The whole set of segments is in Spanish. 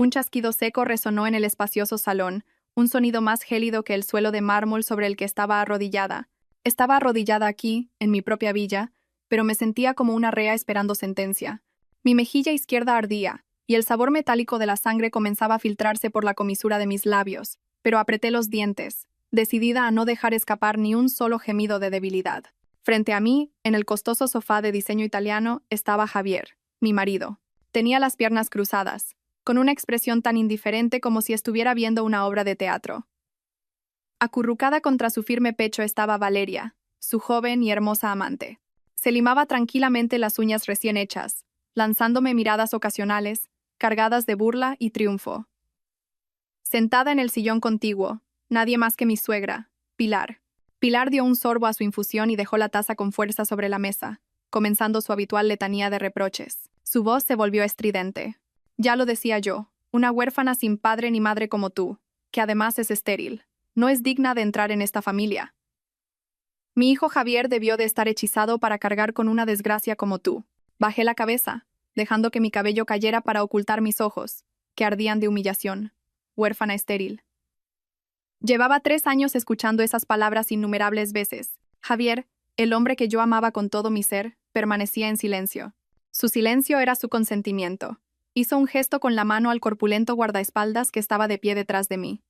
Un chasquido seco resonó en el espacioso salón, un sonido más gélido que el suelo de mármol sobre el que estaba arrodillada. Estaba arrodillada aquí, en mi propia villa, pero me sentía como una rea esperando sentencia. Mi mejilla izquierda ardía, y el sabor metálico de la sangre comenzaba a filtrarse por la comisura de mis labios, pero apreté los dientes, decidida a no dejar escapar ni un solo gemido de debilidad. Frente a mí, en el costoso sofá de diseño italiano, estaba Javier, mi marido. Tenía las piernas cruzadas, con una expresión tan indiferente como si estuviera viendo una obra de teatro. Acurrucada contra su firme pecho estaba Valeria, su joven y hermosa amante. Se limaba tranquilamente las uñas recién hechas, lanzándome miradas ocasionales, cargadas de burla y triunfo. Sentada en el sillón contiguo, nadie más que mi suegra, Pilar. Pilar dio un sorbo a su infusión y dejó la taza con fuerza sobre la mesa, comenzando su habitual letanía de reproches. Su voz se volvió estridente. Ya lo decía yo, una huérfana sin padre ni madre como tú, que además es estéril, no es digna de entrar en esta familia. Mi hijo Javier debió de estar hechizado para cargar con una desgracia como tú. Bajé la cabeza, dejando que mi cabello cayera para ocultar mis ojos, que ardían de humillación. Huérfana estéril. Llevaba 3 años escuchando esas palabras innumerables veces. Javier, el hombre que yo amaba con todo mi ser, permanecía en silencio. Su silencio era su consentimiento. Hizo un gesto con la mano al corpulento guardaespaldas que estaba de pie detrás de mí.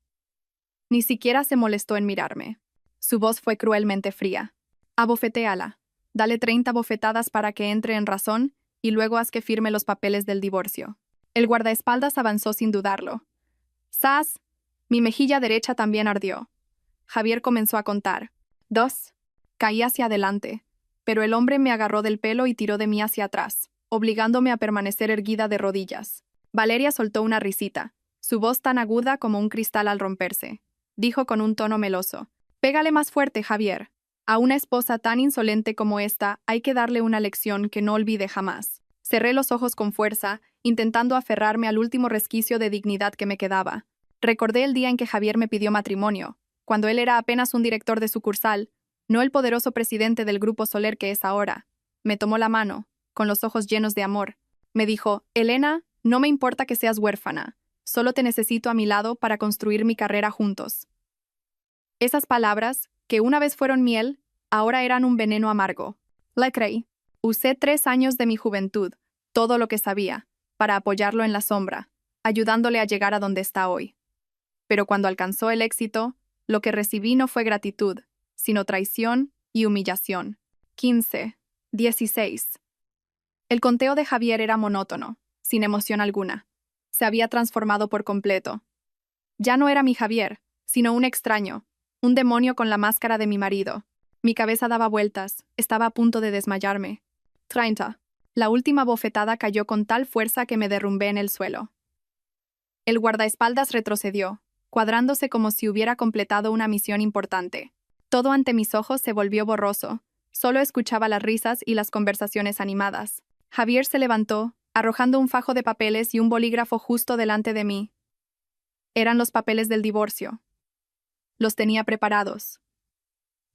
Ni siquiera se molestó en mirarme. Su voz fue cruelmente fría. Abofetéala. Dale 30 bofetadas para que entre en razón y luego haz que firme los papeles del divorcio. El guardaespaldas avanzó sin dudarlo. ¡Sas! Mi mejilla derecha también ardió. Javier comenzó a contar. 2. Caí hacia adelante, pero el hombre me agarró del pelo y tiró de mí hacia atrás, obligándome a permanecer erguida de rodillas. Valeria soltó una risita, su voz tan aguda como un cristal al romperse. Dijo con un tono meloso. Pégale más fuerte, Javier. A una esposa tan insolente como esta hay que darle una lección que no olvide jamás. Cerré los ojos con fuerza, intentando aferrarme al último resquicio de dignidad que me quedaba. Recordé el día en que Javier me pidió matrimonio, cuando él era apenas un director de sucursal, no el poderoso presidente del Grupo Soler que es ahora. Me tomó la mano, con los ojos llenos de amor. Me dijo, Elena, no me importa que seas huérfana, solo te necesito a mi lado para construir mi carrera juntos. Esas palabras, que una vez fueron miel, ahora eran un veneno amargo. Le creí. Usé 3 años de mi juventud, todo lo que sabía, para apoyarlo en la sombra, ayudándole a llegar a donde está hoy. Pero cuando alcanzó el éxito, lo que recibí no fue gratitud, sino traición y humillación. 15, 16. El conteo de Javier era monótono, sin emoción alguna. Se había transformado por completo. Ya no era mi Javier, sino un extraño, un demonio con la máscara de mi marido. Mi cabeza daba vueltas, estaba a punto de desmayarme. 30. La última bofetada cayó con tal fuerza que me derrumbé en el suelo. El guardaespaldas retrocedió, cuadrándose como si hubiera completado una misión importante. Todo ante mis ojos se volvió borroso. Solo escuchaba las risas y las conversaciones animadas. Javier se levantó, arrojando un fajo de papeles y un bolígrafo justo delante de mí. Eran los papeles del divorcio. Los tenía preparados.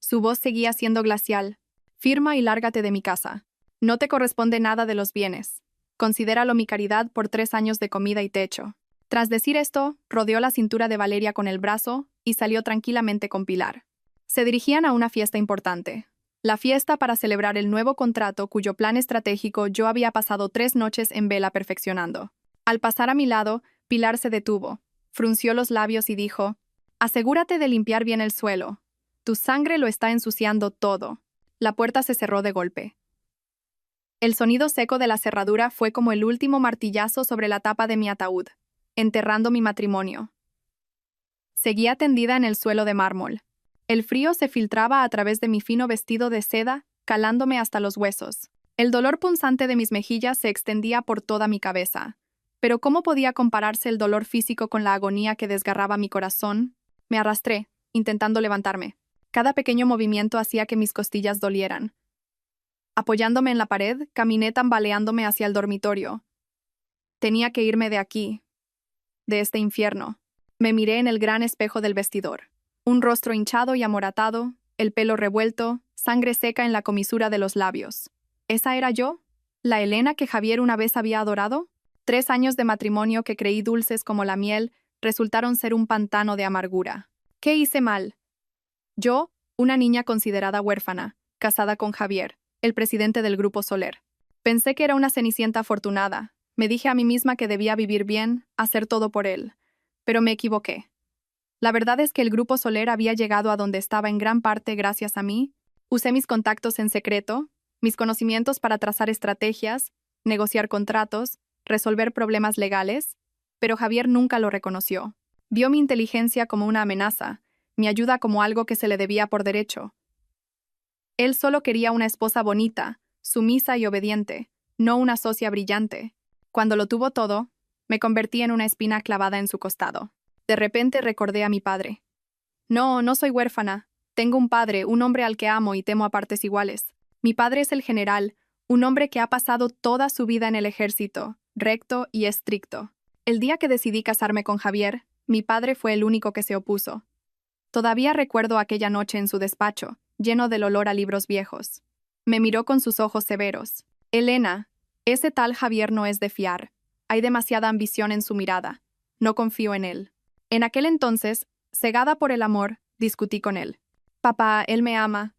Su voz seguía siendo glacial. Firma y lárgate de mi casa. No te corresponde nada de los bienes. Considéralo mi caridad por 3 años de comida y techo. Tras decir esto, rodeó la cintura de Valeria con el brazo y salió tranquilamente con Pilar. Se dirigían a una fiesta importante. La fiesta para celebrar el nuevo contrato cuyo plan estratégico yo había pasado 3 noches en vela perfeccionando. Al pasar a mi lado, Pilar se detuvo, frunció los labios y dijo, «Asegúrate de limpiar bien el suelo. Tu sangre lo está ensuciando todo». La puerta se cerró de golpe. El sonido seco de la cerradura fue como el último martillazo sobre la tapa de mi ataúd, enterrando mi matrimonio. Seguía tendida en el suelo de mármol. El frío se filtraba a través de mi fino vestido de seda, calándome hasta los huesos. El dolor punzante de mis mejillas se extendía por toda mi cabeza. Pero ¿cómo podía compararse el dolor físico con la agonía que desgarraba mi corazón? Me arrastré, intentando levantarme. Cada pequeño movimiento hacía que mis costillas dolieran. Apoyándome en la pared, caminé tambaleándome hacia el dormitorio. Tenía que irme de aquí, de este infierno. Me miré en el gran espejo del vestidor. Un rostro hinchado y amoratado, el pelo revuelto, sangre seca en la comisura de los labios. ¿Esa era yo? ¿La Elena que Javier una vez había adorado? 3 años de matrimonio que creí dulces como la miel resultaron ser un pantano de amargura. ¿Qué hice mal? Yo, una niña considerada huérfana, casada con Javier, el presidente del Grupo Soler. Pensé que era una cenicienta afortunada. Me dije a mí misma que debía vivir bien, hacer todo por él. Pero me equivoqué. La verdad es que el Grupo Soler había llegado a donde estaba en gran parte gracias a mí. Usé mis contactos en secreto, mis conocimientos para trazar estrategias, negociar contratos, resolver problemas legales, pero Javier nunca lo reconoció. Vio mi inteligencia como una amenaza, mi ayuda como algo que se le debía por derecho. Él solo quería una esposa bonita, sumisa y obediente, no una socia brillante. Cuando lo tuvo todo, me convertí en una espina clavada en su costado. De repente recordé a mi padre. No, no soy huérfana. Tengo un padre, un hombre al que amo y temo a partes iguales. Mi padre es el general, un hombre que ha pasado toda su vida en el ejército, recto y estricto. El día que decidí casarme con Javier, mi padre fue el único que se opuso. Todavía recuerdo aquella noche en su despacho, lleno del olor a libros viejos. Me miró con sus ojos severos. Elena, ese tal Javier no es de fiar. Hay demasiada ambición en su mirada. No confío en él. En aquel entonces, cegada por el amor, discutí con él. Papá, él me ama.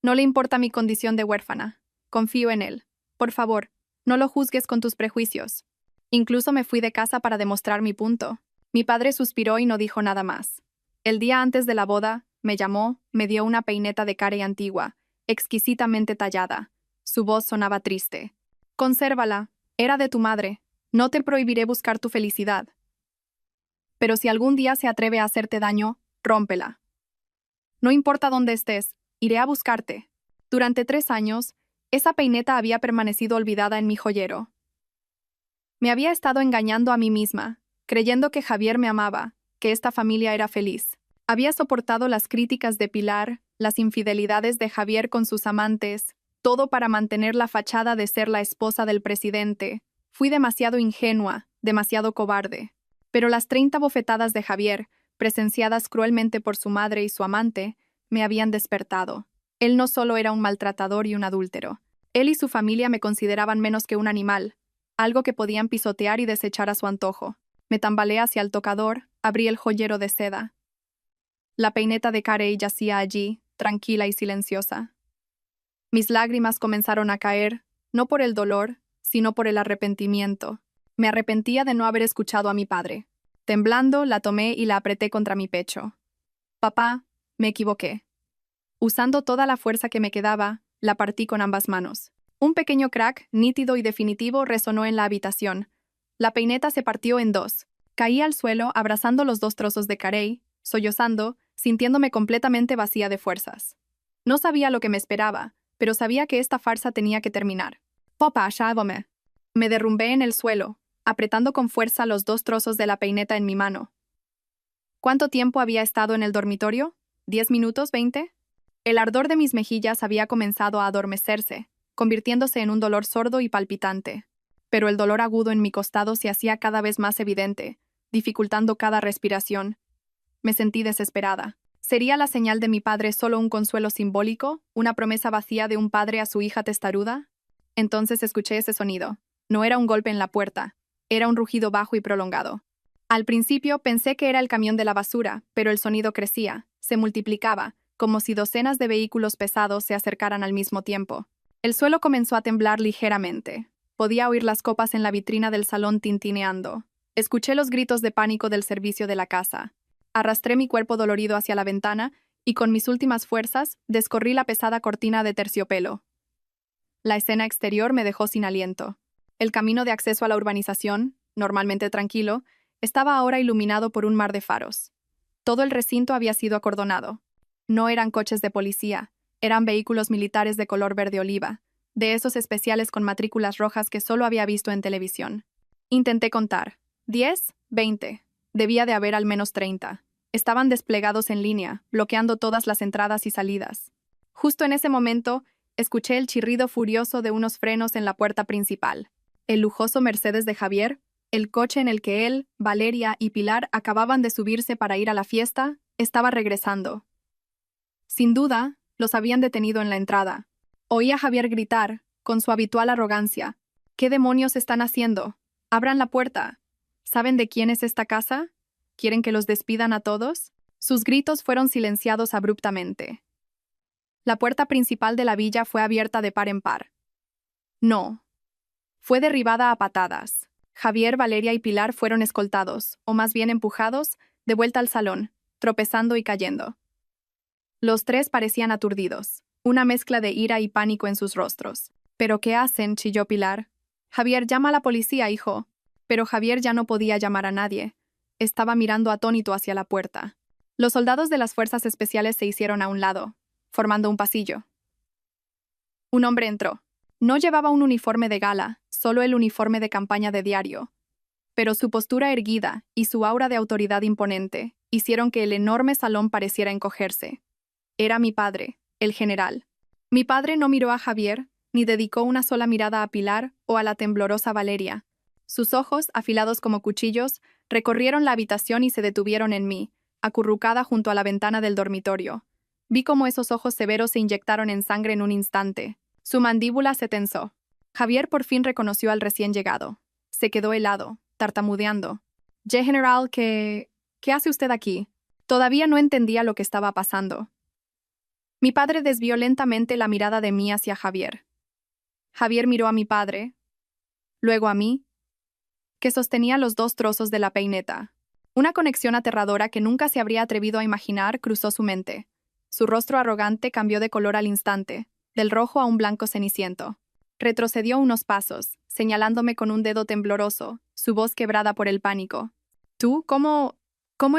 No le importa mi condición de huérfana. Confío en él. Por favor, no lo juzgues con tus prejuicios. Incluso me fui de casa para demostrar mi punto. Mi padre suspiró y no dijo nada más. El día antes de la boda, me llamó, me dio una peineta de carey antigua, exquisitamente tallada. Su voz sonaba triste. Consérvala, era de tu madre. No te prohibiré buscar tu felicidad. Pero si algún día se atreve a hacerte daño, rómpela. No importa dónde estés, iré a buscarte. Durante 3 años, esa peineta había permanecido olvidada en mi joyero. Me había estado engañando a mí misma, creyendo que Javier me amaba, que esta familia era feliz. Había soportado las críticas de Pilar, las infidelidades de Javier con sus amantes, todo para mantener la fachada de ser la esposa del presidente. Fui demasiado ingenua, demasiado cobarde. Pero las 30 bofetadas de Javier, presenciadas cruelmente por su madre y su amante, me habían despertado. Él no solo era un maltratador y un adúltero. Él y su familia me consideraban menos que un animal, algo que podían pisotear y desechar a su antojo. Me tambaleé hacia el tocador, abrí el joyero de seda. La peineta de carey yacía allí, tranquila y silenciosa. Mis lágrimas comenzaron a caer, no por el dolor, sino por el arrepentimiento. Me arrepentía de no haber escuchado a mi padre. Temblando, la tomé y la apreté contra mi pecho. Papá, me equivoqué. Usando toda la fuerza que me quedaba, la partí con ambas manos. Un pequeño crack, nítido y definitivo, resonó en la habitación. La peineta se partió en 2. Caí al suelo, abrazando los 2 trozos de carey, sollozando, sintiéndome completamente vacía de fuerzas. No sabía lo que me esperaba, pero sabía que esta farsa tenía que terminar. Papá, sálvame. Me derrumbé en el suelo, apretando con fuerza los 2 trozos de la peineta en mi mano. ¿Cuánto tiempo había estado en el dormitorio? ¿10 minutos, 20? El ardor de mis mejillas había comenzado a adormecerse, convirtiéndose en un dolor sordo y palpitante. Pero el dolor agudo en mi costado se hacía cada vez más evidente, dificultando cada respiración. Me sentí desesperada. ¿Sería la señal de mi padre solo un consuelo simbólico, una promesa vacía de un padre a su hija testaruda? Entonces escuché ese sonido. No era un golpe en la puerta, era un rugido bajo y prolongado. Al principio pensé que era el camión de la basura, pero el sonido crecía, se multiplicaba, como si docenas de vehículos pesados se acercaran al mismo tiempo. El suelo comenzó a temblar ligeramente. Podía oír las copas en la vitrina del salón tintineando. Escuché los gritos de pánico del servicio de la casa. Arrastré mi cuerpo dolorido hacia la ventana y con mis últimas fuerzas descorrí la pesada cortina de terciopelo. La escena exterior me dejó sin aliento. El camino de acceso a la urbanización, normalmente tranquilo, estaba ahora iluminado por un mar de faros. Todo el recinto había sido acordonado. No eran coches de policía, eran vehículos militares de color verde oliva, de esos especiales con matrículas rojas que solo había visto en televisión. Intenté contar. 10, 20. Debía de haber al menos 30. Estaban desplegados en línea, bloqueando todas las entradas y salidas. Justo en ese momento, escuché el chirrido furioso de unos frenos en la puerta principal. El lujoso Mercedes de Javier, el coche en el que él, Valeria y Pilar acababan de subirse para ir a la fiesta, estaba regresando. Sin duda, los habían detenido en la entrada. Oí a Javier gritar, con su habitual arrogancia: «¿Qué demonios están haciendo? Abran la puerta. ¿Saben de quién es esta casa? ¿Quieren que los despidan a todos? Sus gritos fueron silenciados abruptamente. La puerta principal de la villa fue abierta de par en par. No. Fue derribada a patadas. Javier, Valeria y Pilar fueron escoltados, o más bien empujados, de vuelta al salón, tropezando y cayendo. Los tres parecían aturdidos, una mezcla de ira y pánico en sus rostros. ¿Pero qué hacen?, chilló Pilar. Javier, llama a la policía, hijo. Pero Javier ya no podía llamar a nadie. Estaba mirando atónito hacia la puerta. Los soldados de las fuerzas especiales se hicieron a un lado, formando un pasillo. Un hombre entró. No llevaba un uniforme de gala, solo el uniforme de campaña de diario. Pero su postura erguida y su aura de autoridad imponente hicieron que el enorme salón pareciera encogerse. Era mi padre, el general. Mi padre no miró a Javier, ni dedicó una sola mirada a Pilar o a la temblorosa Valeria. Sus ojos, afilados como cuchillos, recorrieron la habitación y se detuvieron en mí, acurrucada junto a la ventana del dormitorio. Vi cómo esos ojos severos se inyectaron en sangre en un instante. Su mandíbula se tensó. Javier por fin reconoció al recién llegado. Se quedó helado, tartamudeando. General, ¿qué hace usted aquí? Todavía no entendía lo que estaba pasando. Mi padre desvió lentamente la mirada de mí hacia Javier. Javier miró a mi padre, luego a mí, que sostenía los dos trozos de la peineta. Una conexión aterradora que nunca se habría atrevido a imaginar cruzó su mente. Su rostro arrogante cambió de color al instante, del rojo a un blanco ceniciento. Retrocedió unos pasos, señalándome con un dedo tembloroso, su voz quebrada por el pánico. ¿Tú? ¿Cómo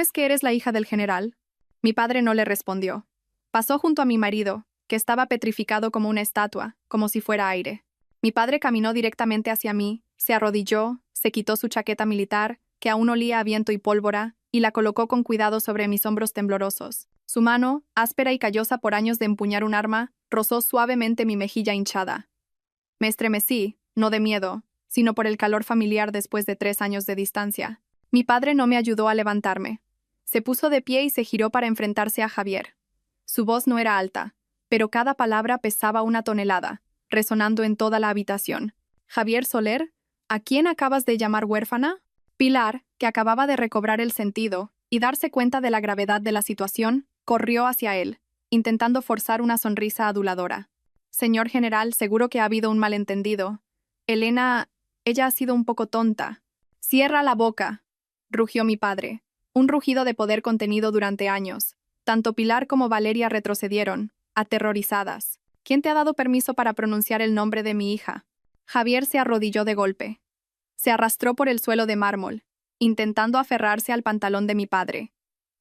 es que eres la hija del general? Mi padre no le respondió. Pasó junto a mi marido, que estaba petrificado como una estatua, como si fuera aire. Mi padre caminó directamente hacia mí, se arrodilló, se quitó su chaqueta militar, que aún olía a viento y pólvora, y la colocó con cuidado sobre mis hombros temblorosos. Su mano, áspera y callosa por años de empuñar un arma, rozó suavemente mi mejilla hinchada. Me estremecí, no de miedo, sino por el calor familiar después de 3 años de distancia. Mi padre no me ayudó a levantarme. Se puso de pie y se giró para enfrentarse a Javier. Su voz no era alta, pero cada palabra pesaba una tonelada, resonando en toda la habitación. Javier Soler, ¿a quién acabas de llamar huérfana? Pilar, que acababa de recobrar el sentido y darse cuenta de la gravedad de la situación, corrió hacia él, intentando forzar una sonrisa aduladora. Señor general, seguro que ha habido un malentendido. Elena, ella ha sido un poco tonta. Cierra la boca, rugió mi padre. Un rugido de poder contenido durante años. Tanto Pilar como Valeria retrocedieron, aterrorizadas. ¿Quién te ha dado permiso para pronunciar el nombre de mi hija? Javier se arrodilló de golpe. Se arrastró por el suelo de mármol, intentando aferrarse al pantalón de mi padre.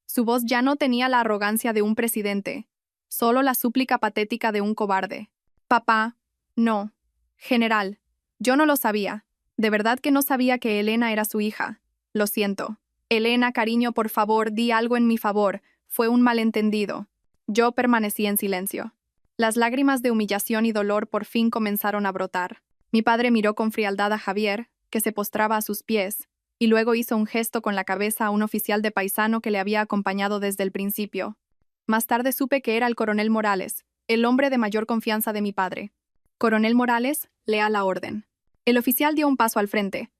Su voz ya no tenía la arrogancia de un presidente, solo la súplica patética de un cobarde. Papá, no. General, yo no lo sabía. De verdad que no sabía que Elena era su hija. Lo siento. Elena, cariño, por favor, di algo en mi favor. Fue un malentendido. Yo permanecí en silencio. Las lágrimas de humillación y dolor por fin comenzaron a brotar. Mi padre miró con frialdad a Javier, que se postraba a sus pies, y luego hizo un gesto con la cabeza a un oficial de paisano que le había acompañado desde el principio. Más tarde supe que era el coronel Morales, el hombre de mayor confianza de mi padre. Coronel Morales, lea la orden. El oficial dio un paso al frente.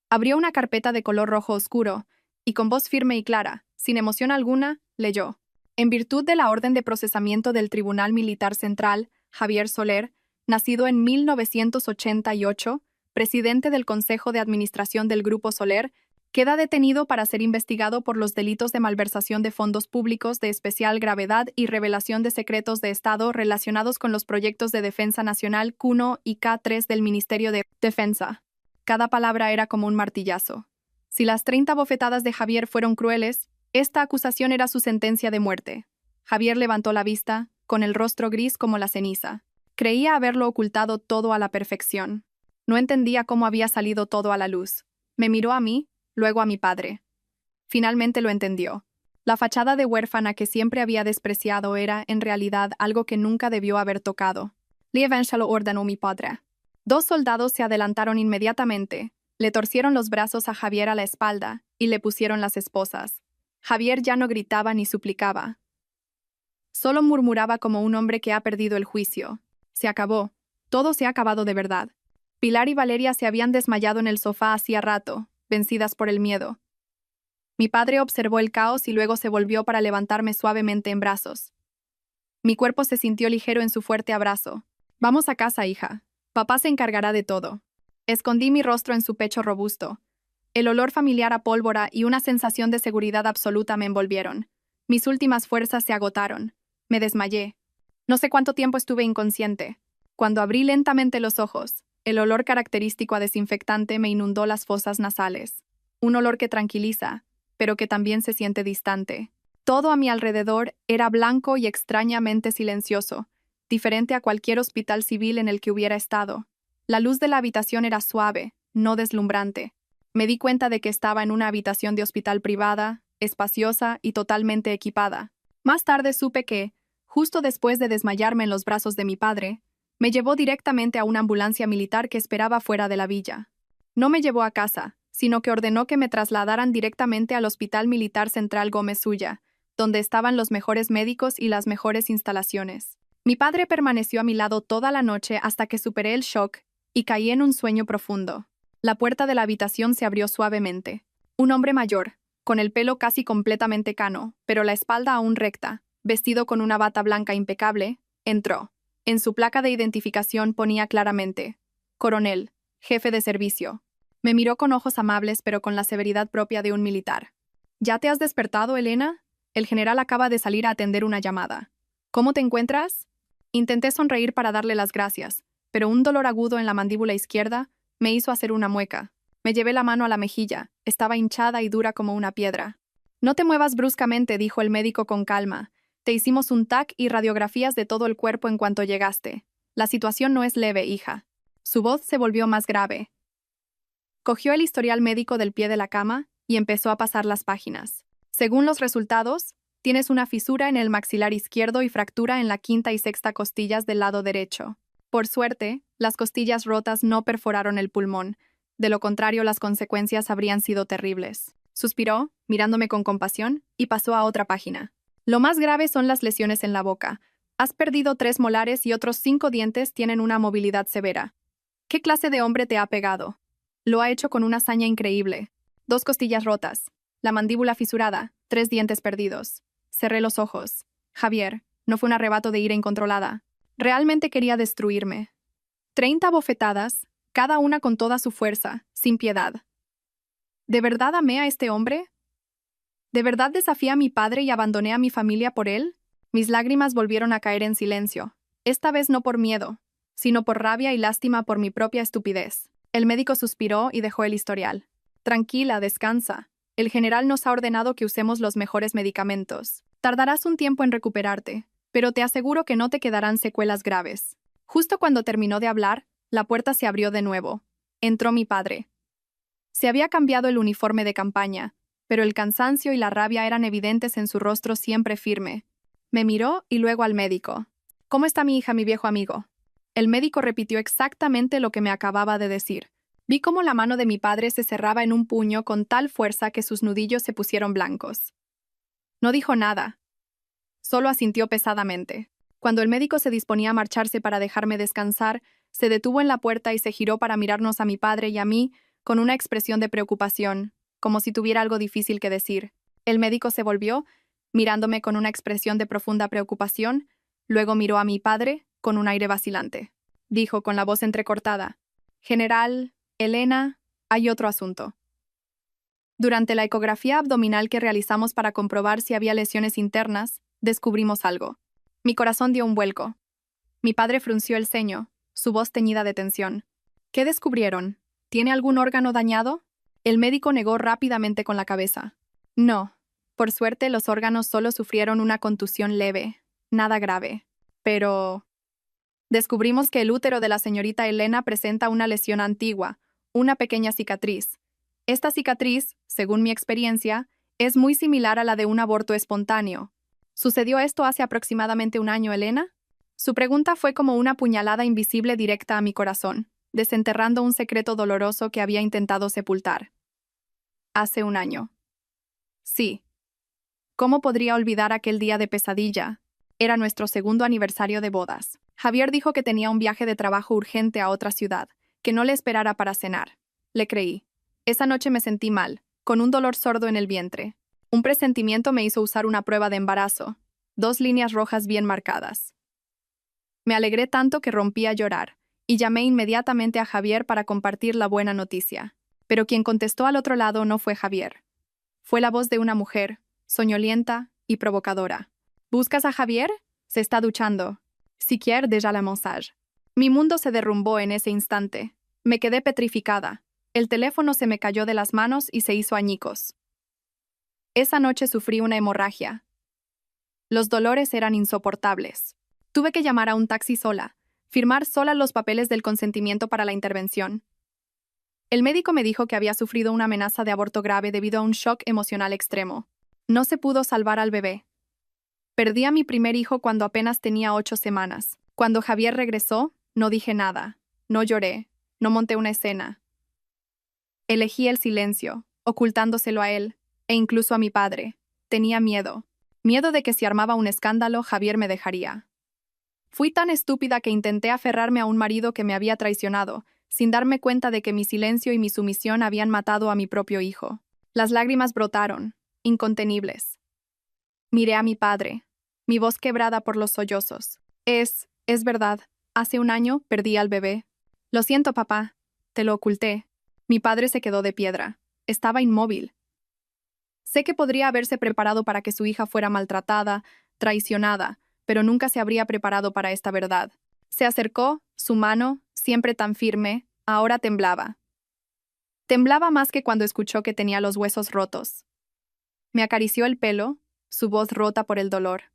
Abrió una carpeta de color rojo oscuro, y con voz firme y clara, sin emoción alguna, leyó. En virtud de la orden de procesamiento del Tribunal Militar Central, Javier Soler, nacido en 1988, presidente del Consejo de Administración del Grupo Soler, queda detenido para ser investigado por los delitos de malversación de fondos públicos de especial gravedad y revelación de secretos de Estado relacionados con los proyectos de defensa nacional Q1 y K3 del Ministerio de Defensa. Cada palabra era como un martillazo. Si las 30 bofetadas de Javier fueron crueles, esta acusación era su sentencia de muerte. Javier levantó la vista, con el rostro gris como la ceniza. Creía haberlo ocultado todo a la perfección. No entendía cómo había salido todo a la luz. Me miró a mí, luego a mi padre. Finalmente lo entendió. La fachada de huérfana que siempre había despreciado era, en realidad, algo que nunca debió haber tocado. Lievencha lo ordenó mi padre. 2 soldados se adelantaron inmediatamente, le torcieron los brazos a Javier a la espalda y le pusieron las esposas. Javier ya no gritaba ni suplicaba. Solo murmuraba como un hombre que ha perdido el juicio. Se acabó. Todo se ha acabado de verdad. Pilar y Valeria se habían desmayado en el sofá hacía rato, vencidas por el miedo. Mi padre observó el caos y luego se volvió para levantarme suavemente en brazos. Mi cuerpo se sintió ligero en su fuerte abrazo. Vamos a casa, hija. Papá se encargará de todo. Escondí mi rostro en su pecho robusto. El olor familiar a pólvora y una sensación de seguridad absoluta me envolvieron. Mis últimas fuerzas se agotaron. Me desmayé. No sé cuánto tiempo estuve inconsciente. Cuando abrí lentamente los ojos, el olor característico a desinfectante me inundó las fosas nasales. Un olor que tranquiliza, pero que también se siente distante. Todo a mi alrededor era blanco y extrañamente silencioso, diferente a cualquier hospital civil en el que hubiera estado. La luz de la habitación era suave, no deslumbrante. Me di cuenta de que estaba en una habitación de hospital privada, espaciosa y totalmente equipada. Más tarde supe que, justo después de desmayarme en los brazos de mi padre, me llevó directamente a una ambulancia militar que esperaba fuera de la villa. No me llevó a casa, sino que ordenó que me trasladaran directamente al Hospital Militar Central Gómez Sulla, donde estaban los mejores médicos y las mejores instalaciones. Mi padre permaneció a mi lado toda la noche hasta que superé el shock y caí en un sueño profundo. La puerta de la habitación se abrió suavemente. Un hombre mayor, con el pelo casi completamente cano, pero la espalda aún recta, vestido con una bata blanca impecable, entró. En su placa de identificación ponía claramente: Coronel, jefe de servicio. Me miró con ojos amables pero con la severidad propia de un militar. ¿Ya te has despertado, Elena? El general acaba de salir a atender una llamada. ¿Cómo te encuentras? Intenté sonreír para darle las gracias, pero un dolor agudo en la mandíbula izquierda me hizo hacer una mueca. Me llevé la mano a la mejilla, estaba hinchada y dura como una piedra. No te muevas bruscamente, dijo el médico con calma. Te hicimos un TAC y radiografías de todo el cuerpo en cuanto llegaste. La situación no es leve, hija. Su voz se volvió más grave. Cogió el historial médico del pie de la cama y empezó a pasar las páginas. Según los resultados, tienes una fisura en el maxilar izquierdo y fractura en la quinta y sexta costillas del lado derecho. Por suerte, las costillas rotas no perforaron el pulmón. De lo contrario, las consecuencias habrían sido terribles. Suspiró, mirándome con compasión, y pasó a otra página. Lo más grave son las lesiones en la boca. Has perdido 3 molares y otros 5 dientes tienen una movilidad severa. ¿Qué clase de hombre te ha pegado? Lo ha hecho con una hazaña increíble. 2 costillas rotas, la mandíbula fisurada, 3 dientes perdidos. Cerré los ojos. Javier, no fue un arrebato de ira incontrolada. Realmente quería destruirme. 30 bofetadas, cada una con toda su fuerza, sin piedad. ¿De verdad amé a este hombre? ¿De verdad desafié a mi padre y abandoné a mi familia por él? Mis lágrimas volvieron a caer en silencio. Esta vez no por miedo, sino por rabia y lástima por mi propia estupidez. El médico suspiró y dejó el historial. Tranquila, descansa. El general nos ha ordenado que usemos los mejores medicamentos. Tardarás un tiempo en recuperarte, pero te aseguro que no te quedarán secuelas graves. Justo cuando terminó de hablar, la puerta se abrió de nuevo. Entró mi padre. Se había cambiado el uniforme de campaña, pero el cansancio y la rabia eran evidentes en su rostro siempre firme. Me miró y luego al médico. ¿Cómo está mi hija, mi viejo amigo? El médico repitió exactamente lo que me acababa de decir. Vi cómo la mano de mi padre se cerraba en un puño con tal fuerza que sus nudillos se pusieron blancos. No dijo nada. Solo asintió pesadamente. Cuando el médico se disponía a marcharse para dejarme descansar, se detuvo en la puerta y se giró para mirarnos a mi padre y a mí con una expresión de preocupación, como si tuviera algo difícil que decir. El médico se volvió, mirándome con una expresión de profunda preocupación, luego miró a mi padre con un aire vacilante. Dijo con la voz entrecortada: General, Elena, hay otro asunto. Durante la ecografía abdominal que realizamos para comprobar si había lesiones internas, descubrimos algo. Mi corazón dio un vuelco. Mi padre frunció el ceño, su voz teñida de tensión. ¿Qué descubrieron? ¿Tiene algún órgano dañado? El médico negó rápidamente con la cabeza. No. Por suerte, los órganos solo sufrieron una contusión leve, nada grave. Pero descubrimos que el útero de la señorita Elena presenta una lesión antigua, una pequeña cicatriz. Esta cicatriz, según mi experiencia, es muy similar a la de un aborto espontáneo. ¿Sucedió esto hace aproximadamente un año, Elena? Su pregunta fue como una puñalada invisible directa a mi corazón, desenterrando un secreto doloroso que había intentado sepultar. Hace un año. Sí. ¿Cómo podría olvidar aquel día de pesadilla? Era nuestro segundo aniversario de bodas. Javier dijo que tenía un viaje de trabajo urgente a otra ciudad, que no le esperara para cenar. Le creí. Esa noche me sentí mal, con un dolor sordo en el vientre. Un presentimiento me hizo usar una prueba de embarazo. 2 líneas rojas bien marcadas. Me alegré tanto que rompí a llorar, y llamé inmediatamente a Javier para compartir la buena noticia. Pero quien contestó al otro lado no fue Javier. Fue la voz de una mujer, soñolienta y provocadora. ¿Buscas a Javier? Se está duchando. Si quiere, déjà la mensage. Mi mundo se derrumbó en ese instante. Me quedé petrificada. El teléfono se me cayó de las manos y se hizo añicos. Esa noche sufrí una hemorragia. Los dolores eran insoportables. Tuve que llamar a un taxi sola, firmar sola los papeles del consentimiento para la intervención. El médico me dijo que había sufrido una amenaza de aborto grave debido a un shock emocional extremo. No se pudo salvar al bebé. Perdí a mi primer hijo cuando apenas tenía 8 semanas. Cuando Javier regresó, no dije nada, no lloré, no monté una escena. Elegí el silencio, ocultándoselo a él, e incluso a mi padre. Tenía miedo. Miedo de que si armaba un escándalo, Javier me dejaría. Fui tan estúpida que intenté aferrarme a un marido que me había traicionado, sin darme cuenta de que mi silencio y mi sumisión habían matado a mi propio hijo. Las lágrimas brotaron, incontenibles. Miré a mi padre, mi voz quebrada por los sollozos. Es verdad, hace un año perdí al bebé. Lo siento, papá, te lo oculté. Mi padre se quedó de piedra. Estaba inmóvil. Sé que podría haberse preparado para que su hija fuera maltratada, traicionada, pero nunca se habría preparado para esta verdad. Se acercó, su mano, siempre tan firme, ahora temblaba. Temblaba más que cuando escuchó que tenía los huesos rotos. Me acarició el pelo, su voz rota por el dolor.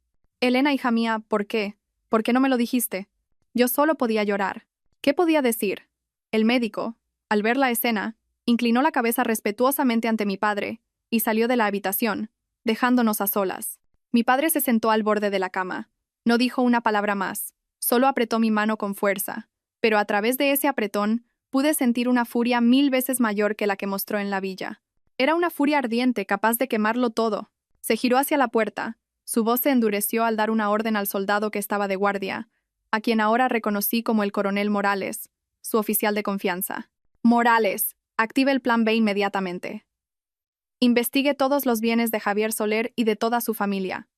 Elena, hija mía, ¿por qué? ¿Por qué no me lo dijiste? Yo solo podía llorar. ¿Qué podía decir? El médico, al ver la escena, inclinó la cabeza respetuosamente ante mi padre y salió de la habitación, dejándonos a solas. Mi padre se sentó al borde de la cama. No dijo una palabra más, solo apretó mi mano con fuerza, pero a través de ese apretón pude sentir una furia 1000 veces mayor que la que mostró en la villa. Era una furia ardiente capaz de quemarlo todo. Se giró hacia la puerta. Su voz se endureció al dar una orden al soldado que estaba de guardia, a quien ahora reconocí como el coronel Morales, su oficial de confianza. Morales, active el plan B inmediatamente. Investigue todos los bienes de Javier Soler y de toda su familia.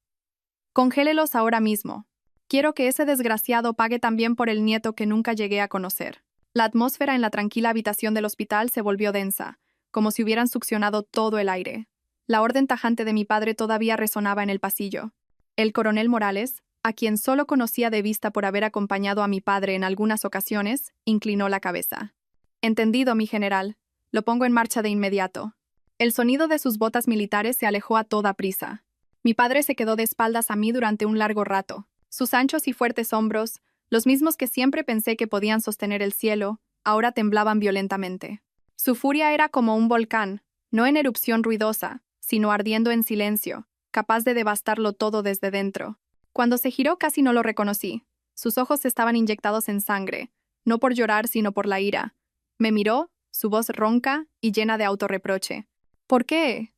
Congélelos ahora mismo. Quiero que ese desgraciado pague también por el nieto que nunca llegué a conocer. La atmósfera en la tranquila habitación del hospital se volvió densa, como si hubieran succionado todo el aire. La orden tajante de mi padre todavía resonaba en el pasillo. El coronel Morales, a quien solo conocía de vista por haber acompañado a mi padre en algunas ocasiones, inclinó la cabeza. Entendido, mi general. Lo pongo en marcha de inmediato. El sonido de sus botas militares se alejó a toda prisa. Mi padre se quedó de espaldas a mí durante un largo rato. Sus anchos y fuertes hombros, los mismos que siempre pensé que podían sostener el cielo, ahora temblaban violentamente. Su furia era como un volcán, no en erupción ruidosa, sino ardiendo en silencio, capaz de devastarlo todo desde dentro. Cuando se giró casi no lo reconocí. Sus ojos estaban inyectados en sangre, no por llorar sino por la ira. Me miró, su voz ronca y llena de autorreproche. ¿Por qué?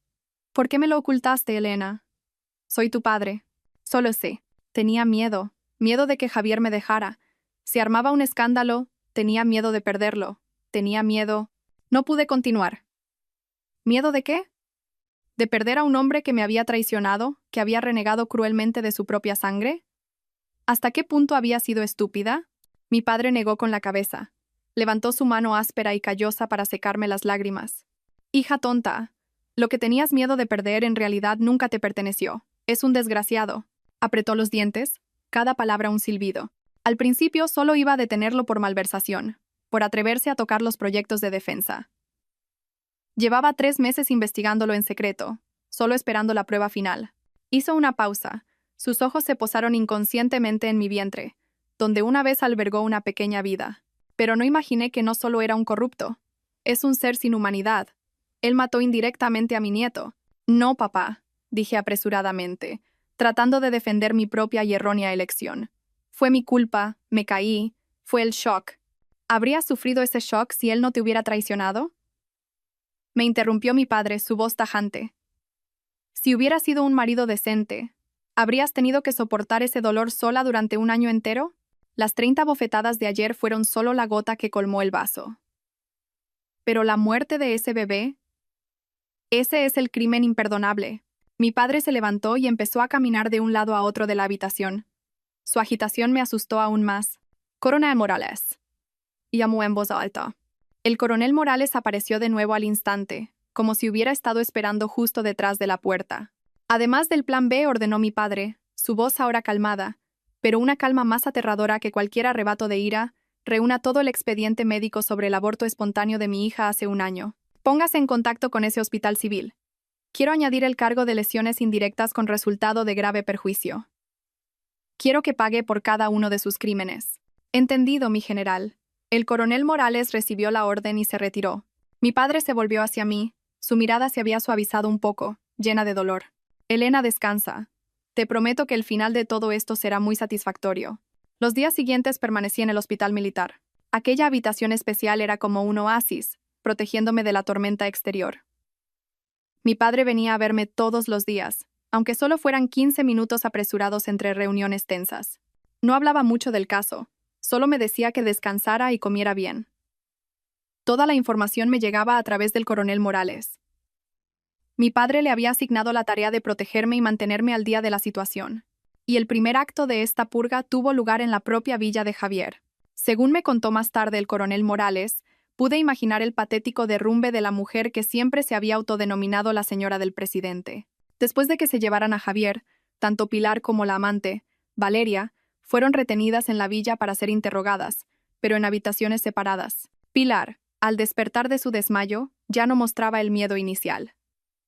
¿Por qué me lo ocultaste, Elena? Soy tu padre. Solo sé. Tenía miedo de que Javier me dejara. Si armaba un escándalo, tenía miedo de perderlo. Tenía miedo. No pude continuar. ¿Miedo de qué? ¿De perder a un hombre que me había traicionado, que había renegado cruelmente de su propia sangre? ¿Hasta qué punto había sido estúpida? Mi padre negó con la cabeza. Levantó su mano áspera y callosa para secarme las lágrimas. Hija tonta, lo que tenías miedo de perder en realidad nunca te perteneció. Es un desgraciado. Apretó los dientes, cada palabra un silbido. Al principio solo iba a detenerlo por malversación, por atreverse a tocar los proyectos de defensa. Llevaba 3 meses investigándolo en secreto, solo esperando la prueba final. Hizo una pausa. Sus ojos se posaron inconscientemente en mi vientre, donde una vez albergó una pequeña vida. Pero no imaginé que no solo era un corrupto. Es un ser sin humanidad. Él mató indirectamente a mi nieto. No, papá, dije apresuradamente, tratando de defender mi propia y errónea elección. Fue mi culpa, me caí, fue el shock. ¿Habrías sufrido ese shock si él no te hubiera traicionado? Me interrumpió mi padre, su voz tajante. Si hubieras sido un marido decente, ¿habrías tenido que soportar ese dolor sola durante un año entero? Las 30 bofetadas de ayer fueron solo la gota que colmó el vaso. Pero la muerte de ese bebé, ese es el crimen imperdonable. Mi padre se levantó y empezó a caminar de un lado a otro de la habitación. Su agitación me asustó aún más. Coronel Morales, llamó en voz alta. El coronel Morales apareció de nuevo al instante, como si hubiera estado esperando justo detrás de la puerta. Además del plan B, ordenó mi padre, su voz ahora calmada, pero una calma más aterradora que cualquier arrebato de ira, reúna todo el expediente médico sobre el aborto espontáneo de mi hija hace un año. Póngase en contacto con ese hospital civil. Quiero añadir el cargo de lesiones indirectas con resultado de grave perjuicio. Quiero que pague por cada uno de sus crímenes. Entendido, mi general. El coronel Morales recibió la orden y se retiró. Mi padre se volvió hacia mí. Su mirada se había suavizado un poco, llena de dolor. Elena, descansa. Te prometo que el final de todo esto será muy satisfactorio. Los días siguientes permanecí en el hospital militar. Aquella habitación especial era como un oasis, protegiéndome de la tormenta exterior. Mi padre venía a verme todos los días, aunque solo fueran 15 minutos apresurados entre reuniones tensas. No hablaba mucho del caso, solo me decía que descansara y comiera bien. Toda la información me llegaba a través del coronel Morales. Mi padre le había asignado la tarea de protegerme y mantenerme al día de la situación. Y el primer acto de esta purga tuvo lugar en la propia villa de Javier. Según me contó más tarde el coronel Morales, pude imaginar el patético derrumbe de la mujer que siempre se había autodenominado la señora del presidente. Después de que se llevaran a Javier, tanto Pilar como la amante, Valeria, fueron retenidas en la villa para ser interrogadas, pero en habitaciones separadas. Pilar, al despertar de su desmayo, ya no mostraba el miedo inicial.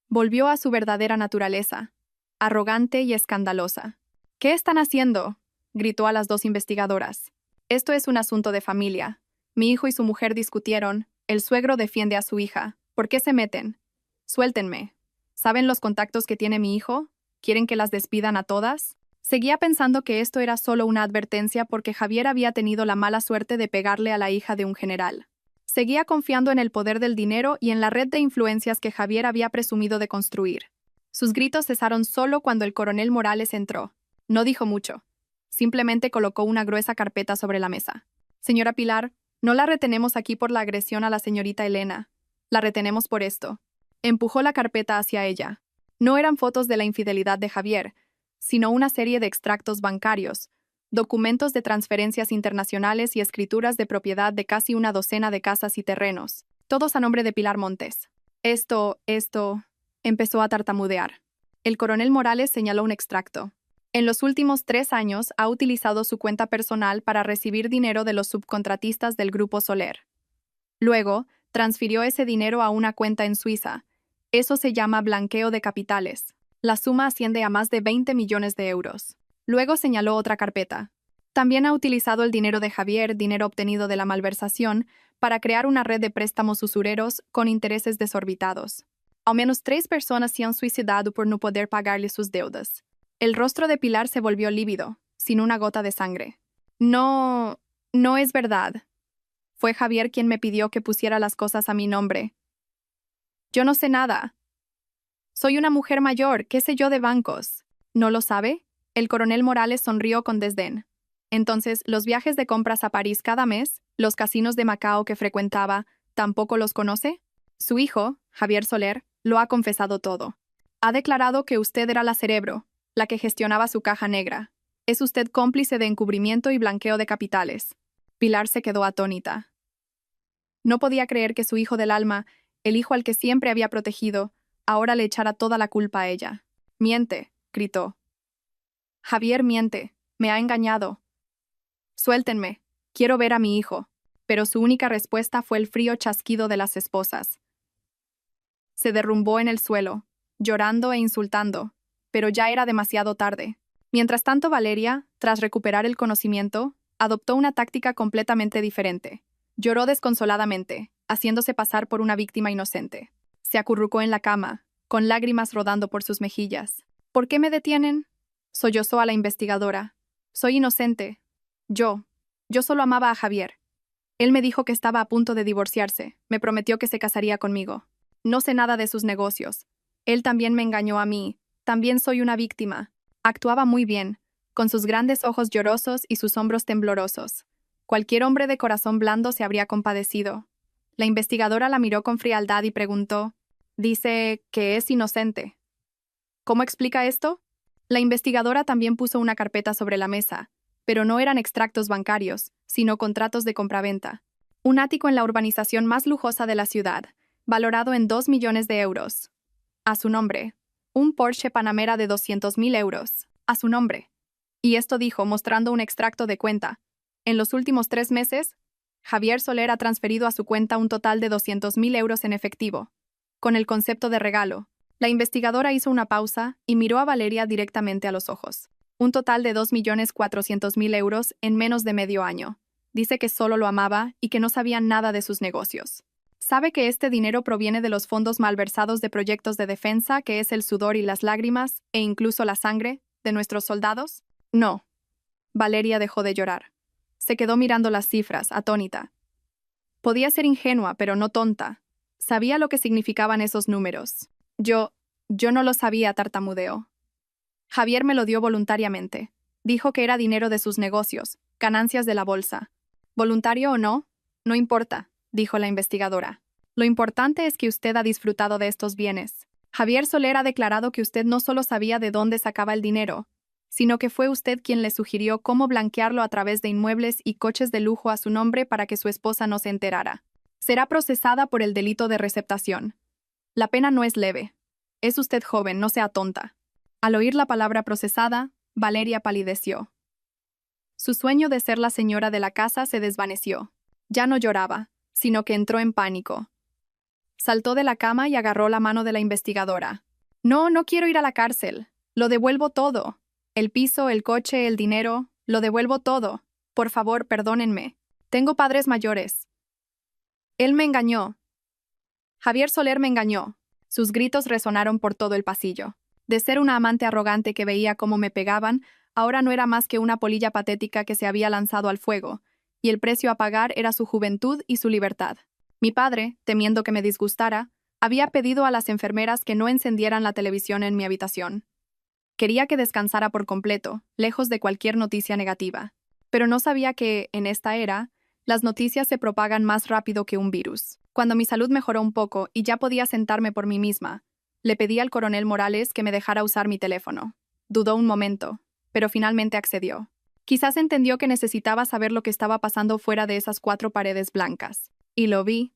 Volvió a su verdadera naturaleza, arrogante y escandalosa. ¿Qué están haciendo?, gritó a las dos investigadoras. Esto es un asunto de familia. Mi hijo y su mujer discutieron, el suegro defiende a su hija. ¿Por qué se meten? Suéltenme. ¿Saben los contactos que tiene mi hijo? ¿Quieren que las despidan a todas? Seguía pensando que esto era solo una advertencia porque Javier había tenido la mala suerte de pegarle a la hija de un general. Seguía confiando en el poder del dinero y en la red de influencias que Javier había presumido de construir. Sus gritos cesaron solo cuando el coronel Morales entró. No dijo mucho. Simplemente colocó una gruesa carpeta sobre la mesa. Señora Pilar, no la retenemos aquí por la agresión a la señorita Elena. La retenemos por esto. Empujó la carpeta hacia ella. No eran fotos de la infidelidad de Javier, sino una serie de extractos bancarios, documentos de transferencias internacionales y escrituras de propiedad de casi una docena de casas y terrenos, todos a nombre de Pilar Montes. Esto, empezó a tartamudear. El coronel Morales señaló un extracto. En los últimos 3 años ha utilizado su cuenta personal para recibir dinero de los subcontratistas del Grupo Soler. Luego, transfirió ese dinero a una cuenta en Suiza. Eso se llama blanqueo de capitales. La suma asciende a más de 20 millones de euros. Luego señaló otra carpeta. También ha utilizado el dinero de Javier, dinero obtenido de la malversación, para crear una red de préstamos usureros con intereses desorbitados. Al menos 3 personas se han suicidado por no poder pagarle sus deudas. El rostro de Pilar se volvió lívido, sin una gota de sangre. No es verdad. Fue Javier quien me pidió que pusiera las cosas a mi nombre. Yo no sé nada. Soy una mujer mayor, ¿qué sé yo de bancos? ¿No lo sabe? El coronel Morales sonrió con desdén. Entonces, ¿los viajes de compras a París cada mes, los casinos de Macao que frecuentaba, tampoco los conoce? Su hijo, Javier Soler, lo ha confesado todo. Ha declarado que usted era la cerebro, la que gestionaba su caja negra. Es usted cómplice de encubrimiento y blanqueo de capitales. Pilar se quedó atónita. No podía creer que su hijo del alma, el hijo al que siempre había protegido, ahora le echara toda la culpa a ella. Miente, gritó. Javier miente, me ha engañado. Suéltenme, quiero ver a mi hijo. Pero su única respuesta fue el frío chasquido de las esposas. Se derrumbó en el suelo, llorando e insultando, pero ya era demasiado tarde. Mientras tanto, Valeria, tras recuperar el conocimiento, adoptó una táctica completamente diferente. Lloró desconsoladamente, haciéndose pasar por una víctima inocente. Se acurrucó en la cama, con lágrimas rodando por sus mejillas. ¿Por qué me detienen? Sollozó a la investigadora. Soy inocente. Yo solo amaba a Javier. Él me dijo que estaba a punto de divorciarse, me prometió que se casaría conmigo. No sé nada de sus negocios. Él también me engañó a mí. También soy una víctima. Actuaba muy bien, con sus grandes ojos llorosos y sus hombros temblorosos. Cualquier hombre de corazón blando se habría compadecido. La investigadora la miró con frialdad y preguntó, «Dice que es inocente. ¿Cómo explica esto?» La investigadora también puso una carpeta sobre la mesa, pero no eran extractos bancarios, sino contratos de compraventa. Un ático en la urbanización más lujosa de la ciudad, valorado en 2 millones de euros. A su nombre. Un Porsche Panamera de 200.000 euros. A su nombre. Y esto dijo, mostrando un extracto de cuenta. En los últimos 3 meses, Javier Soler ha transferido a su cuenta un total de 200.000 euros en efectivo, con el concepto de regalo. La investigadora hizo una pausa y miró a Valeria directamente a los ojos. Un total de 2.400.000 euros en menos de medio año. Dice que solo lo amaba y que no sabía nada de sus negocios. ¿Sabe que este dinero proviene de los fondos malversados de proyectos de defensa, que es el sudor y las lágrimas, e incluso la sangre, de nuestros soldados? No. Valeria dejó de llorar. Se quedó mirando las cifras, atónita. Podía ser ingenua, pero no tonta. Sabía lo que significaban esos números. Yo no lo sabía, tartamudeó. Javier me lo dio voluntariamente. Dijo que era dinero de sus negocios, ganancias de la bolsa. ¿Voluntario o no? No importa, dijo la investigadora. Lo importante es que usted ha disfrutado de estos bienes. Javier Soler ha declarado que usted no solo sabía de dónde sacaba el dinero, sino que fue usted quien le sugirió cómo blanquearlo a través de inmuebles y coches de lujo a su nombre para que su esposa no se enterara. Será procesada por el delito de receptación. La pena no es leve. Es usted joven, no sea tonta. Al oír la palabra procesada, Valeria palideció. Su sueño de ser la señora de la casa se desvaneció. Ya no lloraba, sino que entró en pánico. Saltó de la cama y agarró la mano de la investigadora. No quiero ir a la cárcel. Lo devuelvo todo. El piso, el coche, el dinero, lo devuelvo todo. Por favor, perdónenme. Tengo padres mayores. Él me engañó. Javier Soler me engañó. Sus gritos resonaron por todo el pasillo. De ser una amante arrogante que veía cómo me pegaban, ahora no era más que una polilla patética que se había lanzado al fuego, y el precio a pagar era su juventud y su libertad. Mi padre, temiendo que me disgustara, había pedido a las enfermeras que no encendieran la televisión en mi habitación. Quería que descansara por completo, lejos de cualquier noticia negativa. Pero no sabía que, en esta era, las noticias se propagan más rápido que un virus. Cuando mi salud mejoró un poco y ya podía sentarme por mí misma, le pedí al coronel Morales que me dejara usar mi teléfono. Dudó un momento, pero finalmente accedió. Quizás entendió que necesitaba saber lo que estaba pasando fuera de esas 4 paredes blancas. Y lo vi.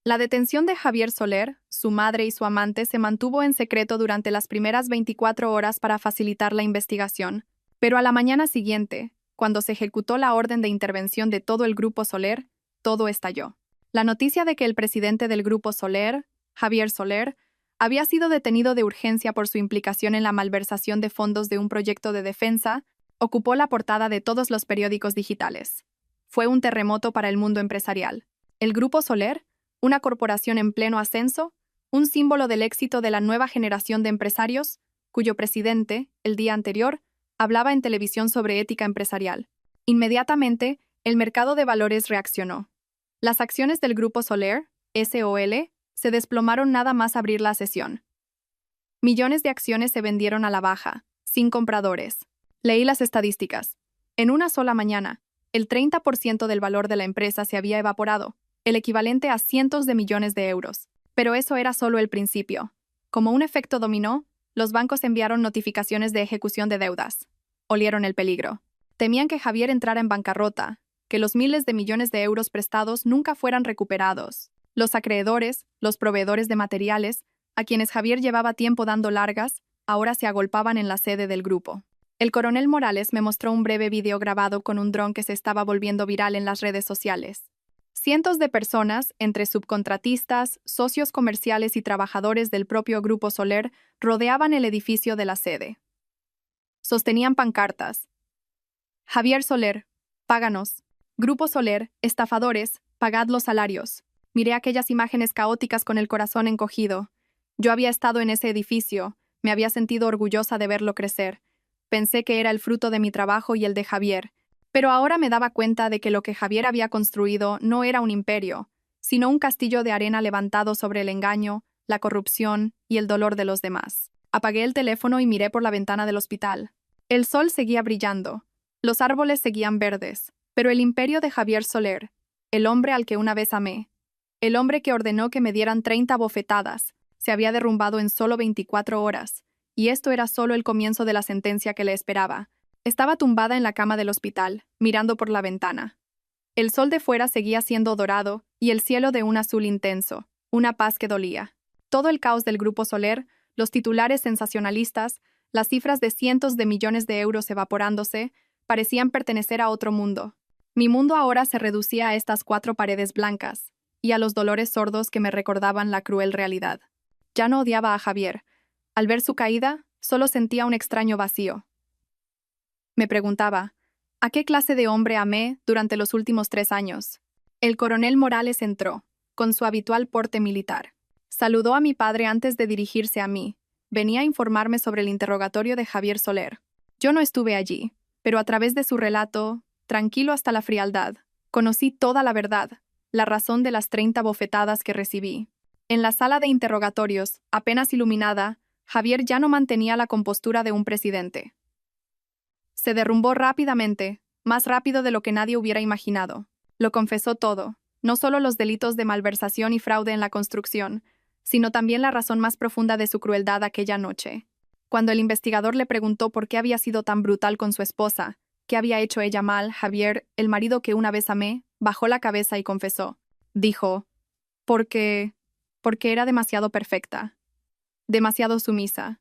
La detención de Javier Soler, su madre y su amante se mantuvo en secreto durante las primeras 24 horas para facilitar la investigación, pero a la mañana siguiente, cuando se ejecutó la orden de intervención de todo el Grupo Soler, todo estalló. La noticia de que el presidente del Grupo Soler, Javier Soler, había sido detenido de urgencia por su implicación en la malversación de fondos de un proyecto de defensa, ocupó la portada de todos los periódicos digitales. Fue un terremoto para el mundo empresarial. El Grupo Soler, una corporación en pleno ascenso, un símbolo del éxito de la nueva generación de empresarios, cuyo presidente, el día anterior, hablaba en televisión sobre ética empresarial. Inmediatamente, el mercado de valores reaccionó. Las acciones del Grupo Soler, SOL, se desplomaron nada más abrir la sesión. Millones de acciones se vendieron a la baja, sin compradores. Leí las estadísticas. En una sola mañana, el 30% del valor de la empresa se había evaporado, el equivalente a cientos de millones de euros. Pero eso era solo el principio. Como un efecto dominó, los bancos enviaron notificaciones de ejecución de deudas. Olieron el peligro. Temían que Javier entrara en bancarrota, que los miles de millones de euros prestados nunca fueran recuperados. Los acreedores, los proveedores de materiales, a quienes Javier llevaba tiempo dando largas, ahora se agolpaban en la sede del grupo. El coronel Morales me mostró un breve video grabado con un dron que se estaba volviendo viral en las redes sociales. Cientos de personas, entre subcontratistas, socios comerciales y trabajadores del propio Grupo Soler, rodeaban el edificio de la sede. Sostenían pancartas. Javier Soler, páganos. Grupo Soler, estafadores, pagad los salarios. Miré aquellas imágenes caóticas con el corazón encogido. Yo había estado en ese edificio, me había sentido orgullosa de verlo crecer. Pensé que era el fruto de mi trabajo y el de Javier, pero ahora me daba cuenta de que lo que Javier había construido no era un imperio, sino un castillo de arena levantado sobre el engaño, la corrupción y el dolor de los demás. Apagué el teléfono y miré por la ventana del hospital. El sol seguía brillando, los árboles seguían verdes, pero el imperio de Javier Soler, el hombre al que una vez amé, El hombre que ordenó que me dieran 30 bofetadas se había derrumbado en solo 24 horas, y esto era solo el comienzo de la sentencia que le esperaba. Estaba tumbada en la cama del hospital, mirando por la ventana. El sol de fuera seguía siendo dorado y el cielo de un azul intenso, una paz que dolía. Todo el caos del Grupo Soler, los titulares sensacionalistas, las cifras de cientos de millones de euros evaporándose, parecían pertenecer a otro mundo. Mi mundo ahora se reducía a estas 4 paredes blancas y a los dolores sordos que me recordaban la cruel realidad. Ya no odiaba a Javier. Al ver su caída, solo sentía un extraño vacío. Me preguntaba, ¿a qué clase de hombre amé durante los últimos 3 años? El coronel Morales entró, con su habitual porte militar. Saludó a mi padre antes de dirigirse a mí. Venía a informarme sobre el interrogatorio de Javier Soler. Yo no estuve allí, pero a través de su relato, tranquilo hasta la frialdad, conocí toda la verdad, la razón de las 30 bofetadas que recibí. En la sala de interrogatorios, apenas iluminada, Javier ya no mantenía la compostura de un presidente. Se derrumbó rápidamente, más rápido de lo que nadie hubiera imaginado. Lo confesó todo, no solo los delitos de malversación y fraude en la construcción, sino también la razón más profunda de su crueldad aquella noche. Cuando el investigador le preguntó por qué había sido tan brutal con su esposa, qué había hecho ella mal, Javier, el marido que una vez amé, bajó la cabeza y confesó. Dijo, porque era demasiado perfecta, demasiado sumisa.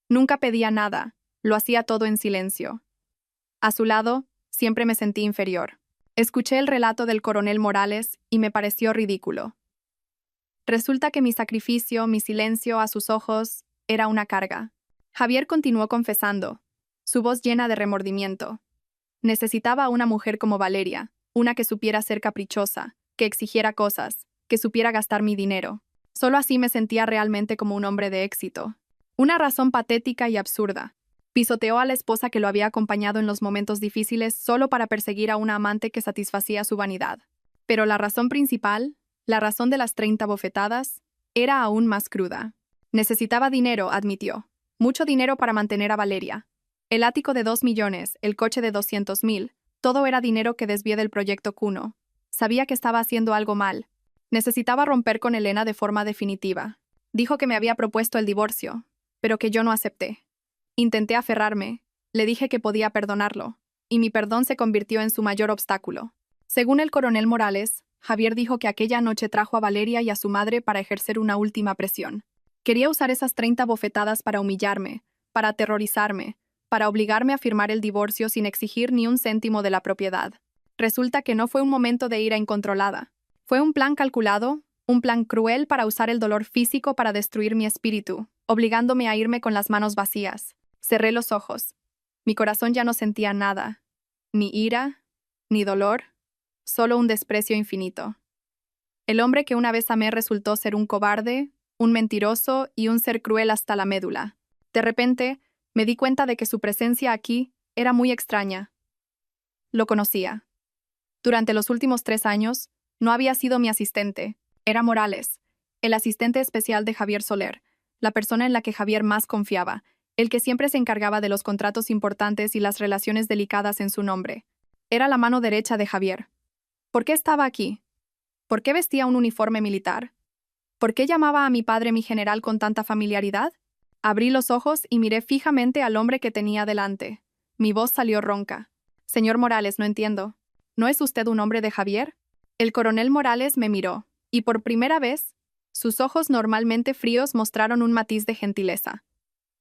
Nunca pedía nada, lo hacía todo en silencio. A su lado, siempre me sentí inferior. Escuché el relato del coronel Morales y me pareció ridículo. Resulta que mi sacrificio, mi silencio a sus ojos, era una carga. Javier continuó confesando, su voz llena de remordimiento. Necesitaba a una mujer como Valeria, una que supiera ser caprichosa, que exigiera cosas, que supiera gastar mi dinero. Solo así me sentía realmente como un hombre de éxito. Una razón patética y absurda. Pisoteó a la esposa que lo había acompañado en los momentos difíciles solo para perseguir a una amante que satisfacía su vanidad. Pero la razón principal, la razón de las 30 bofetadas, era aún más cruda. Necesitaba dinero, admitió. Mucho dinero para mantener a Valeria. El ático de 2 millones, el coche de 200.000, todo era dinero que desvié del proyecto Cuno. Sabía que estaba haciendo algo mal. Necesitaba romper con Elena de forma definitiva. Dijo que me había propuesto el divorcio, pero que yo no acepté. Intenté aferrarme, le dije que podía perdonarlo, y mi perdón se convirtió en su mayor obstáculo. Según el coronel Morales, Javier dijo que aquella noche trajo a Valeria y a su madre para ejercer una última presión. Quería usar esas 30 bofetadas para humillarme, para aterrorizarme, para obligarme a firmar el divorcio sin exigir ni un céntimo de la propiedad. Resulta que no fue un momento de ira incontrolada. Fue un plan calculado, un plan cruel para usar el dolor físico para destruir mi espíritu, obligándome a irme con las manos vacías. Cerré los ojos. Mi corazón ya no sentía nada, ni ira, ni dolor, solo un desprecio infinito. El hombre que una vez amé resultó ser un cobarde, un mentiroso y un ser cruel hasta la médula. De repente, me di cuenta de que su presencia aquí era muy extraña. Lo conocía. Durante los últimos 3 años, no había sido mi asistente. Era Morales, el asistente especial de Javier Soler, la persona en la que Javier más confiaba, el que siempre se encargaba de los contratos importantes y las relaciones delicadas en su nombre. Era la mano derecha de Javier. ¿Por qué estaba aquí? ¿Por qué vestía un uniforme militar? ¿Por qué llamaba a mi padre mi general con tanta familiaridad? Abrí los ojos y miré fijamente al hombre que tenía delante. Mi voz salió ronca. Señor Morales, no entiendo. ¿No es usted un hombre de Javier? El coronel Morales me miró, y por primera vez, sus ojos normalmente fríos mostraron un matiz de gentileza.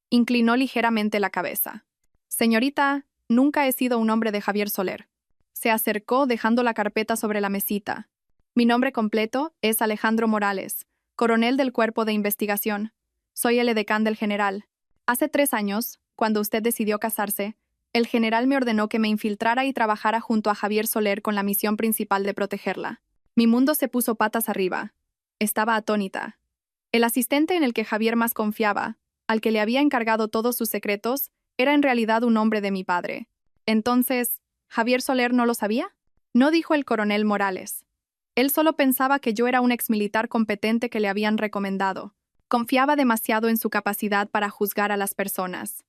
Inclinó ligeramente la cabeza. Señorita, nunca he sido un hombre de Javier Soler. Se acercó dejando la carpeta sobre la mesita. Mi nombre completo es Alejandro Morales, coronel del Cuerpo de Investigación. Soy el edecán del general. Hace 3 años, cuando usted decidió casarse, el general me ordenó que me infiltrara y trabajara junto a Javier Soler con la misión principal de protegerla. Mi mundo se puso patas arriba. Estaba atónita. El asistente en el que Javier más confiaba, al que le había encargado todos sus secretos, era en realidad un hombre de mi padre. Entonces, ¿Javier Soler no lo sabía? No, dijo el coronel Morales. Él solo pensaba que yo era un exmilitar competente que le habían recomendado. Confiaba demasiado en su capacidad para juzgar a las personas.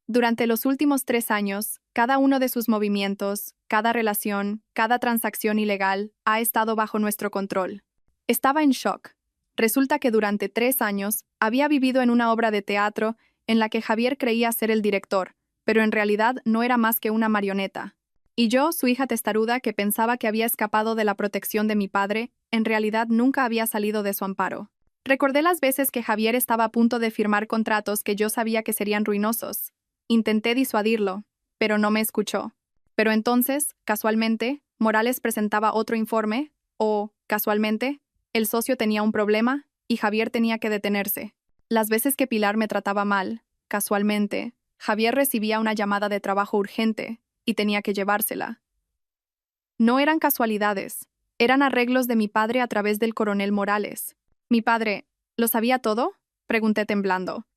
Durante los últimos 3 años, cada uno de sus movimientos, cada relación, cada transacción ilegal, ha estado bajo nuestro control. Estaba en shock. Resulta que durante 3 años había vivido en una obra de teatro en la que Javier creía ser el director, pero en realidad no era más que una marioneta. Y yo, su hija testaruda que pensaba que había escapado de la protección de mi padre, en realidad nunca había salido de su amparo. Recordé las veces que Javier estaba a punto de firmar contratos que yo sabía que serían ruinosos. Intenté disuadirlo, pero no me escuchó. Pero entonces, casualmente, Morales presentaba otro informe, o, casualmente, el socio tenía un problema y Javier tenía que detenerse. Las veces que Pilar me trataba mal, casualmente, Javier recibía una llamada de trabajo urgente y tenía que llevársela. No eran casualidades, eran arreglos de mi padre a través del coronel Morales. ¿Mi padre lo sabía todo?, pregunté temblando.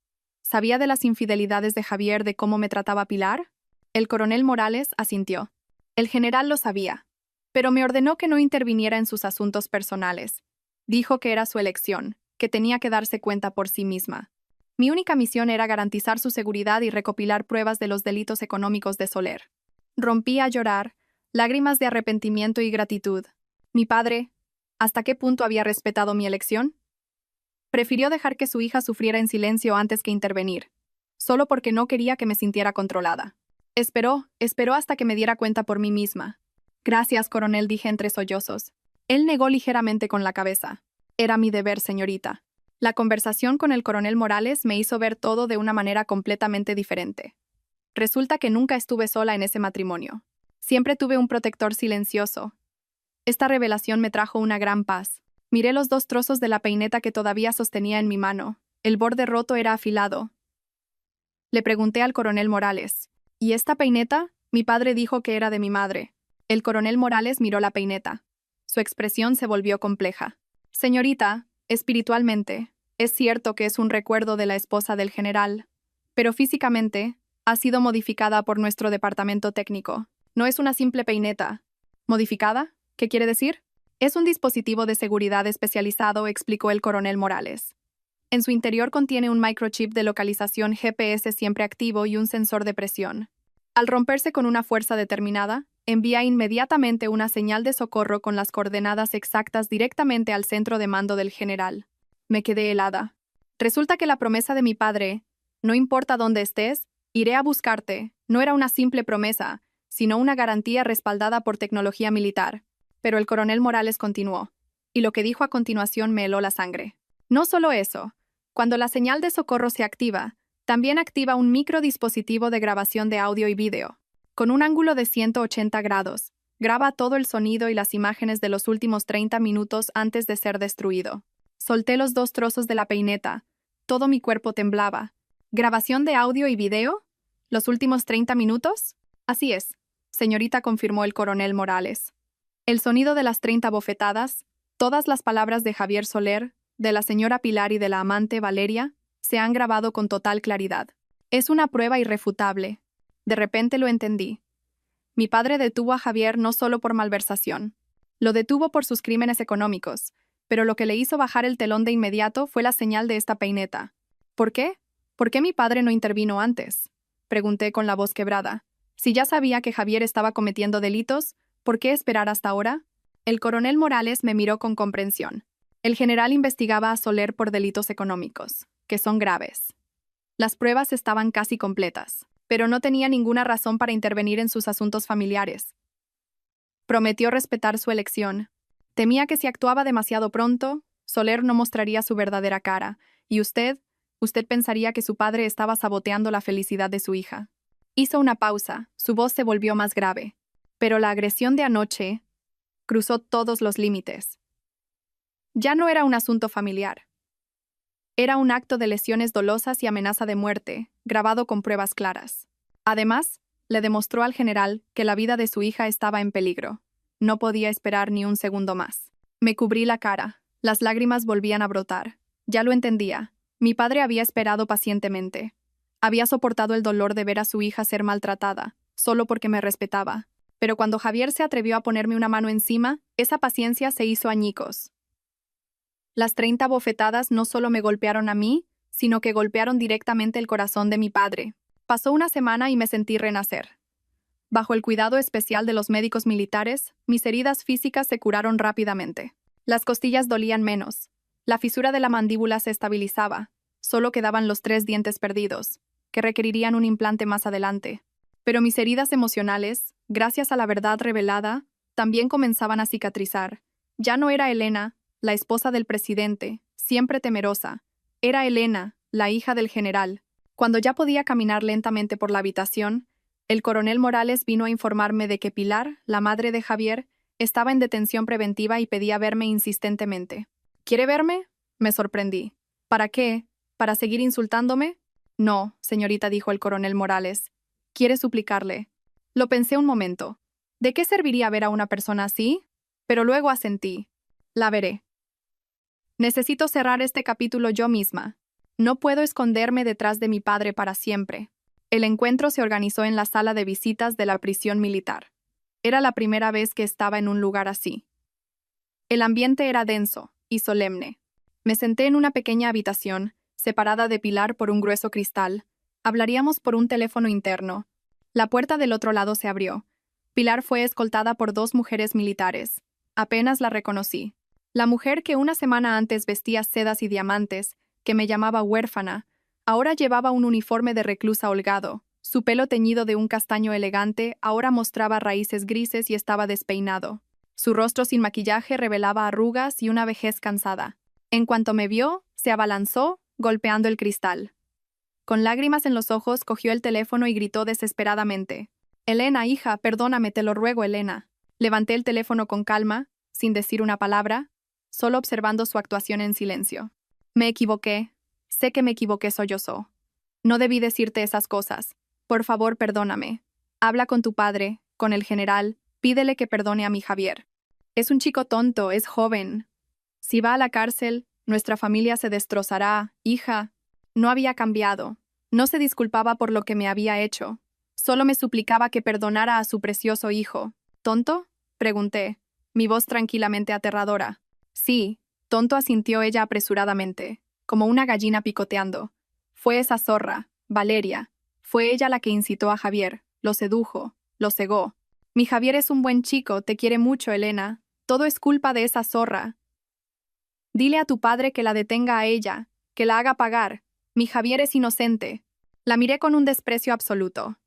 ¿Sabía de las infidelidades de Javier, de cómo me trataba Pilar? El coronel Morales asintió. El general lo sabía, pero me ordenó que no interviniera en sus asuntos personales. Dijo que era su elección, que tenía que darse cuenta por sí misma. Mi única misión era garantizar su seguridad y recopilar pruebas de los delitos económicos de Soler. Rompí a llorar, lágrimas de arrepentimiento y gratitud. Mi padre, ¿hasta qué punto había respetado mi elección? Prefirió dejar que su hija sufriera en silencio antes que intervenir, solo porque no quería que me sintiera controlada. Esperó hasta que me diera cuenta por mí misma. Gracias, coronel, dije entre sollozos. Él negó ligeramente con la cabeza. Era mi deber, señorita. La conversación con el coronel Morales me hizo ver todo de una manera completamente diferente. Resulta que nunca estuve sola en ese matrimonio. Siempre tuve un protector silencioso. Esta revelación me trajo una gran paz. Miré los 2 trozos de la peineta que todavía sostenía en mi mano. El borde roto era afilado. Le pregunté al coronel Morales. ¿Y esta peineta? Mi padre dijo que era de mi madre. El coronel Morales miró la peineta. Su expresión se volvió compleja. Señorita, espiritualmente, es cierto que es un recuerdo de la esposa del general, pero físicamente ha sido modificada por nuestro departamento técnico. No es una simple peineta. ¿Modificada? ¿Qué quiere decir? Es un dispositivo de seguridad especializado, explicó el coronel Morales. En su interior contiene un microchip de localización GPS siempre activo y un sensor de presión. Al romperse con una fuerza determinada, envía inmediatamente una señal de socorro con las coordenadas exactas directamente al centro de mando del general. Me quedé helada. Resulta que la promesa de mi padre, no importa dónde estés, iré a buscarte, no era una simple promesa, sino una garantía respaldada por tecnología militar. Pero el coronel Morales continuó, y lo que dijo a continuación me heló la sangre. No solo eso, cuando la señal de socorro se activa, también activa un microdispositivo de grabación de audio y vídeo. Con un ángulo de 180 grados, graba todo el sonido y las imágenes de los últimos 30 minutos antes de ser destruido. Solté los 2 trozos de la peineta. Todo mi cuerpo temblaba. ¿Grabación de audio y vídeo? ¿Los últimos 30 minutos? Así es, señorita, confirmó el coronel Morales. El sonido de las 30 bofetadas, todas las palabras de Javier Soler, de la señora Pilar y de la amante Valeria, se han grabado con total claridad. Es una prueba irrefutable. De repente lo entendí. Mi padre detuvo a Javier no solo por malversación. Lo detuvo por sus crímenes económicos, pero lo que le hizo bajar el telón de inmediato fue la señal de esta peineta. ¿Por qué? ¿Por qué mi padre no intervino antes?, pregunté con la voz quebrada. Si ya sabía que Javier estaba cometiendo delitos, ¿por qué esperar hasta ahora? El coronel Morales me miró con comprensión. El general investigaba a Soler por delitos económicos, que son graves. Las pruebas estaban casi completas, pero no tenía ninguna razón para intervenir en sus asuntos familiares. Prometió respetar su elección. Temía que si actuaba demasiado pronto, Soler no mostraría su verdadera cara, y usted pensaría que su padre estaba saboteando la felicidad de su hija. Hizo una pausa, su voz se volvió más grave. Pero la agresión de anoche cruzó todos los límites. Ya no era un asunto familiar. Era un acto de lesiones dolosas y amenaza de muerte, grabado con pruebas claras. Además, le demostró al general que la vida de su hija estaba en peligro. No podía esperar ni un segundo más. Me cubrí la cara. Las lágrimas volvían a brotar. Ya lo entendía. Mi padre había esperado pacientemente. Había soportado el dolor de ver a su hija ser maltratada, solo porque me respetaba. Pero cuando Javier se atrevió a ponerme una mano encima, esa paciencia se hizo añicos. Las 30 bofetadas no solo me golpearon a mí, sino que golpearon directamente el corazón de mi padre. Pasó una semana y me sentí renacer. Bajo el cuidado especial de los médicos militares, mis heridas físicas se curaron rápidamente. Las costillas dolían menos. La fisura de la mandíbula se estabilizaba. Solo quedaban los 3 dientes perdidos, que requerirían un implante más adelante. Pero mis heridas emocionales, gracias a la verdad revelada, también comenzaban a cicatrizar. Ya no era Elena, la esposa del presidente, siempre temerosa. Era Elena, la hija del general. Cuando ya podía caminar lentamente por la habitación, el coronel Morales vino a informarme de que Pilar, la madre de Javier, estaba en detención preventiva y pedía verme insistentemente. ¿Quiere verme? Me sorprendí. ¿Para qué? ¿Para seguir insultándome? No, señorita, dijo el coronel Morales. ¿Quiere suplicarle? Lo pensé un momento. ¿De qué serviría ver a una persona así? Pero luego asentí. La veré. Necesito cerrar este capítulo yo misma. No puedo esconderme detrás de mi padre para siempre. El encuentro se organizó en la sala de visitas de la prisión militar. Era la primera vez que estaba en un lugar así. El ambiente era denso y solemne. Me senté en una pequeña habitación, separada de Pilar por un grueso cristal. Hablaríamos por un teléfono interno. La puerta del otro lado se abrió. Pilar fue escoltada por 2 mujeres militares. Apenas la reconocí. La mujer que una semana antes vestía sedas y diamantes, que me llamaba huérfana, ahora llevaba un uniforme de reclusa holgado. Su pelo teñido de un castaño elegante ahora mostraba raíces grises y estaba despeinado. Su rostro sin maquillaje revelaba arrugas y una vejez cansada. En cuanto me vio, se abalanzó, golpeando el cristal. Con lágrimas en los ojos, cogió el teléfono y gritó desesperadamente. «Elena, hija, perdóname, te lo ruego, Elena». Levanté el teléfono con calma, sin decir una palabra, solo observando su actuación en silencio. «Me equivoqué. Sé que me equivoqué, sollozó. No debí decirte esas cosas. Por favor, perdóname. Habla con tu padre, con el general, pídele que perdone a mi Javier. Es un chico tonto, es joven. Si va a la cárcel, nuestra familia se destrozará, hija». No había cambiado. No se disculpaba por lo que me había hecho. Solo me suplicaba que perdonara a su precioso hijo. ¿Tonto?, pregunté, mi voz tranquilamente aterradora. Sí, tonto, asintió ella apresuradamente, como una gallina picoteando. Fue esa zorra, Valeria. Fue ella la que incitó a Javier, lo sedujo, lo cegó. Mi Javier es un buen chico, te quiere mucho, Elena. Todo es culpa de esa zorra. Dile a tu padre que la detenga a ella, que la haga pagar. Mi Javier es inocente. La miré con un desprecio absoluto.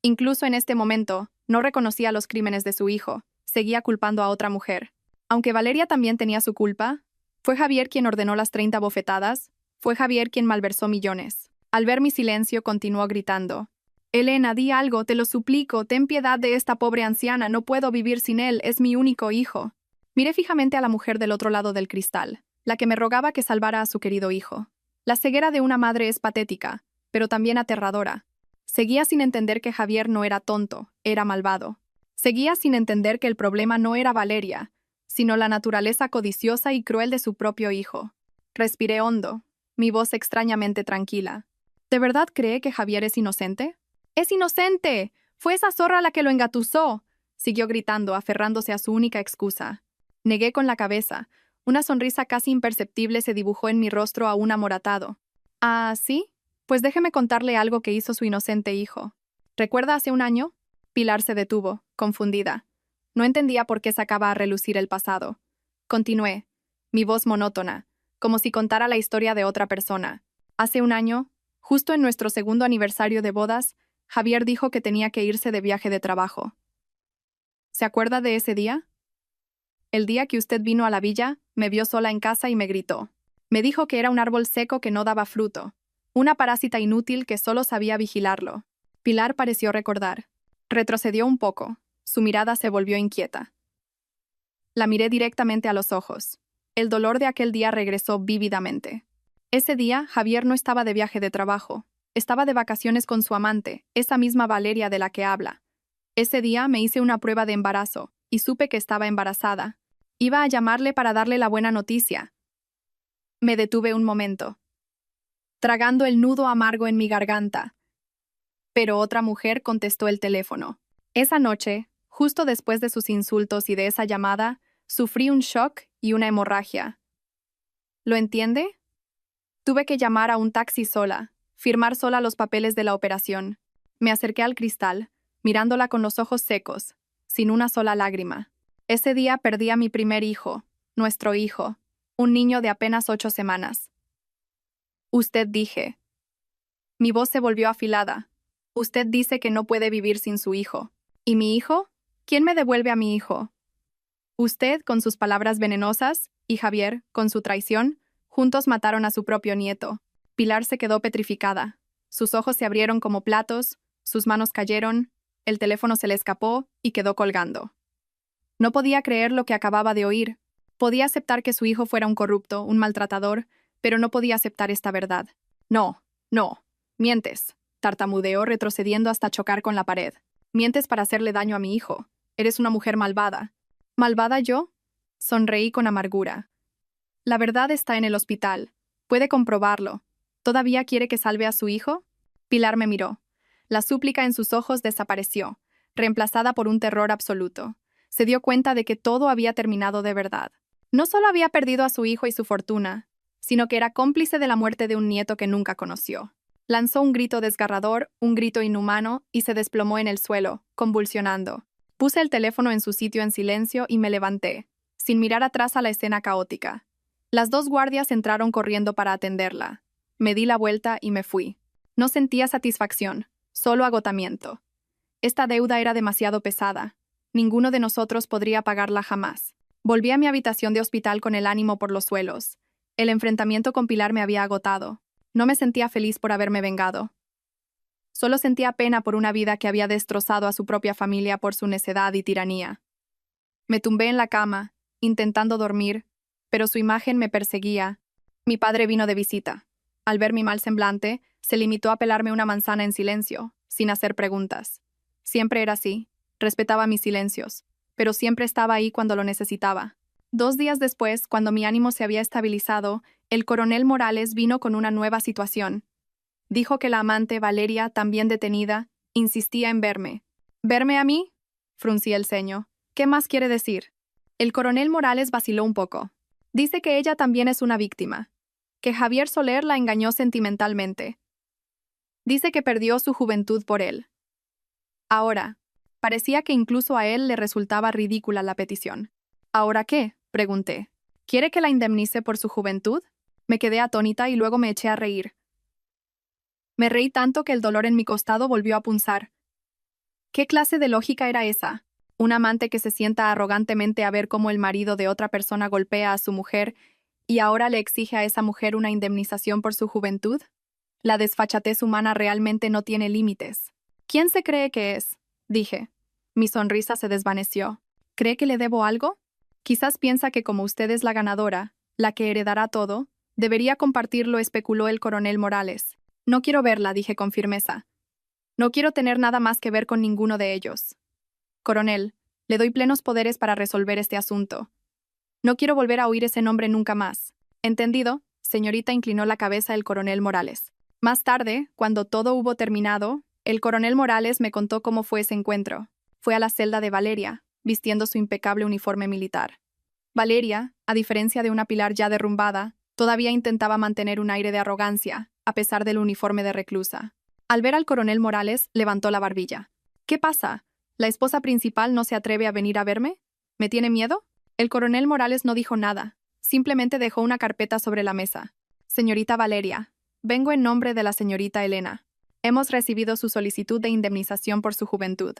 Incluso en este momento, no reconocía los crímenes de su hijo. Seguía culpando a otra mujer. Aunque Valeria también tenía su culpa, fue Javier quien ordenó las 30 bofetadas, fue Javier quien malversó millones. Al ver mi silencio, continuó gritando. «Elena, di algo, te lo suplico, ten piedad de esta pobre anciana, no puedo vivir sin él, es mi único hijo». Miré fijamente a la mujer del otro lado del cristal, la que me rogaba que salvara a su querido hijo. La ceguera de una madre es patética, pero también aterradora. Seguía sin entender que Javier no era tonto, era malvado. Seguía sin entender que el problema no era Valeria, sino la naturaleza codiciosa y cruel de su propio hijo. Respiré hondo, mi voz extrañamente tranquila. ¿De verdad cree que Javier es inocente? ¡Es inocente! ¡Fue esa zorra la que lo engatusó!, siguió gritando, aferrándose a su única excusa. Negué con la cabeza. Una sonrisa casi imperceptible se dibujó en mi rostro aún amoratado. «¿Ah, sí? Pues déjeme contarle algo que hizo su inocente hijo. ¿Recuerda hace un año?» Pilar se detuvo, confundida. No entendía por qué sacaba a relucir el pasado. Continué, mi voz monótona, como si contara la historia de otra persona. Hace un año, justo en nuestro 2º aniversario de bodas, Javier dijo que tenía que irse de viaje de trabajo. ¿Se acuerda de ese día? El día que usted vino a la villa, me vio sola en casa y me gritó. Me dijo que era un árbol seco que no daba fruto, una parásita inútil que solo sabía vigilarlo. Pilar pareció recordar. Retrocedió un poco. Su mirada se volvió inquieta. La miré directamente a los ojos. El dolor de aquel día regresó vívidamente. Ese día, Javier no estaba de viaje de trabajo. Estaba de vacaciones con su amante, esa misma Valeria de la que habla. Ese día me hice una prueba de embarazo, y supe que estaba embarazada. Iba a llamarle para darle la buena noticia. Me detuve un momento, tragando el nudo amargo en mi garganta. Pero otra mujer contestó el teléfono. Esa noche, justo después de sus insultos y de esa llamada, sufrí un shock y una hemorragia. ¿Lo entiende? Tuve que llamar a un taxi sola, firmar sola los papeles de la operación. Me acerqué al cristal, mirándola con los ojos secos, sin una sola lágrima. Ese día perdí a mi primer hijo, nuestro hijo, un niño de apenas 8 semanas. Usted dije. Mi voz se volvió afilada. Usted dice que no puede vivir sin su hijo. ¿Y mi hijo? ¿Quién me devuelve a mi hijo? Usted, con sus palabras venenosas, y Javier, con su traición, juntos mataron a su propio nieto. Pilar se quedó petrificada. Sus ojos se abrieron como platos, sus manos cayeron, el teléfono se le escapó y quedó colgando. No podía creer lo que acababa de oír. Podía aceptar que su hijo fuera un corrupto, un maltratador, pero no podía aceptar esta verdad. No, no, mientes, tartamudeó retrocediendo hasta chocar con la pared. Mientes para hacerle daño a mi hijo. Eres una mujer malvada. ¿Malvada yo? Sonreí con amargura. La verdad está en el hospital. Puede comprobarlo. ¿Todavía quiere que salve a su hijo? Pilar me miró. La súplica en sus ojos desapareció, reemplazada por un terror absoluto. Se dio cuenta de que todo había terminado de verdad. No solo había perdido a su hijo y su fortuna, sino que era cómplice de la muerte de un nieto que nunca conoció. Lanzó un grito desgarrador, un grito inhumano, y se desplomó en el suelo, convulsionando. Puse el teléfono en su sitio en silencio y me levanté, sin mirar atrás a la escena caótica. Las dos guardias entraron corriendo para atenderla. Me di la vuelta y me fui. No sentía satisfacción, solo agotamiento. Esta deuda era demasiado pesada. Ninguno de nosotros podría pagarla jamás. Volví a mi habitación de hospital con el ánimo por los suelos. El enfrentamiento con Pilar me había agotado. No me sentía feliz por haberme vengado. Solo sentía pena por una vida que había destrozado a su propia familia por su necedad y tiranía. Me tumbé en la cama, intentando dormir, pero su imagen me perseguía. Mi padre vino de visita. Al ver mi mal semblante, se limitó a pelarme una manzana en silencio, sin hacer preguntas. Siempre era así. Respetaba mis silencios, pero siempre estaba ahí cuando lo necesitaba. 2 días después, cuando mi ánimo se había estabilizado, el coronel Morales vino con una nueva situación. Dijo que la amante, Valeria, también detenida, insistía en verme. ¿Verme a mí? Fruncí el ceño. ¿Qué más quiere decir? El coronel Morales vaciló un poco. Dice que ella también es una víctima. Que Javier Soler la engañó sentimentalmente. Dice que perdió su juventud por él. Ahora, parecía que incluso a él le resultaba ridícula la petición. ¿Ahora qué?, pregunté. ¿Quiere que la indemnice por su juventud? Me quedé atónita y luego me eché a reír. Me reí tanto que el dolor en mi costado volvió a punzar. ¿Qué clase de lógica era esa? ¿Un amante que se sienta arrogantemente a ver cómo el marido de otra persona golpea a su mujer y ahora le exige a esa mujer una indemnización por su juventud? La desfachatez humana realmente no tiene límites. ¿Quién se cree que es?, dije. Mi sonrisa se desvaneció. ¿Cree que le debo algo? Quizás piensa que como usted es la ganadora, la que heredará todo, debería compartirlo, especuló el coronel Morales. No quiero verla, dije con firmeza. No quiero tener nada más que ver con ninguno de ellos. Coronel, le doy plenos poderes para resolver este asunto. No quiero volver a oír ese nombre nunca más. ¿Entendido? Señorita, inclinó la cabeza el coronel Morales. Más tarde, cuando todo hubo terminado, el coronel Morales me contó cómo fue ese encuentro. Fue a la celda de Valeria, vistiendo su impecable uniforme militar. Valeria, a diferencia de una Pilar ya derrumbada, todavía intentaba mantener un aire de arrogancia, a pesar del uniforme de reclusa. Al ver al coronel Morales, levantó la barbilla. ¿Qué pasa? ¿La esposa principal no se atreve a venir a verme? ¿Me tiene miedo? El coronel Morales no dijo nada, simplemente dejó una carpeta sobre la mesa. Señorita Valeria, vengo en nombre de la señorita Elena. Hemos recibido su solicitud de indemnización por su juventud.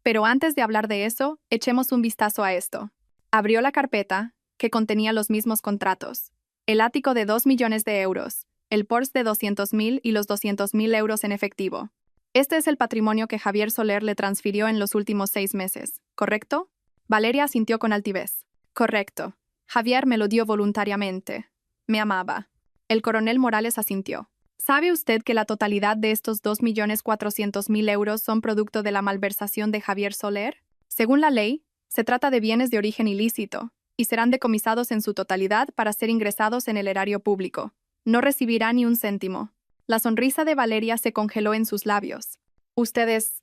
Pero antes de hablar de eso, echemos un vistazo a esto. Abrió la carpeta, que contenía los mismos contratos. El ático de 2 millones de euros, el Porsche de 200.000 y los 200.000 euros en efectivo. Este es el patrimonio que Javier Soler le transfirió en los últimos 6 meses, ¿correcto? Valeria asintió con altivez. Correcto. Javier me lo dio voluntariamente. Me amaba. El coronel Morales asintió. ¿Sabe usted que la totalidad de estos 2.400.000 euros son producto de la malversación de Javier Soler? Según la ley, se trata de bienes de origen ilícito, y serán decomisados en su totalidad para ser ingresados en el erario público. No recibirá ni un céntimo. La sonrisa de Valeria se congeló en sus labios. Ustedes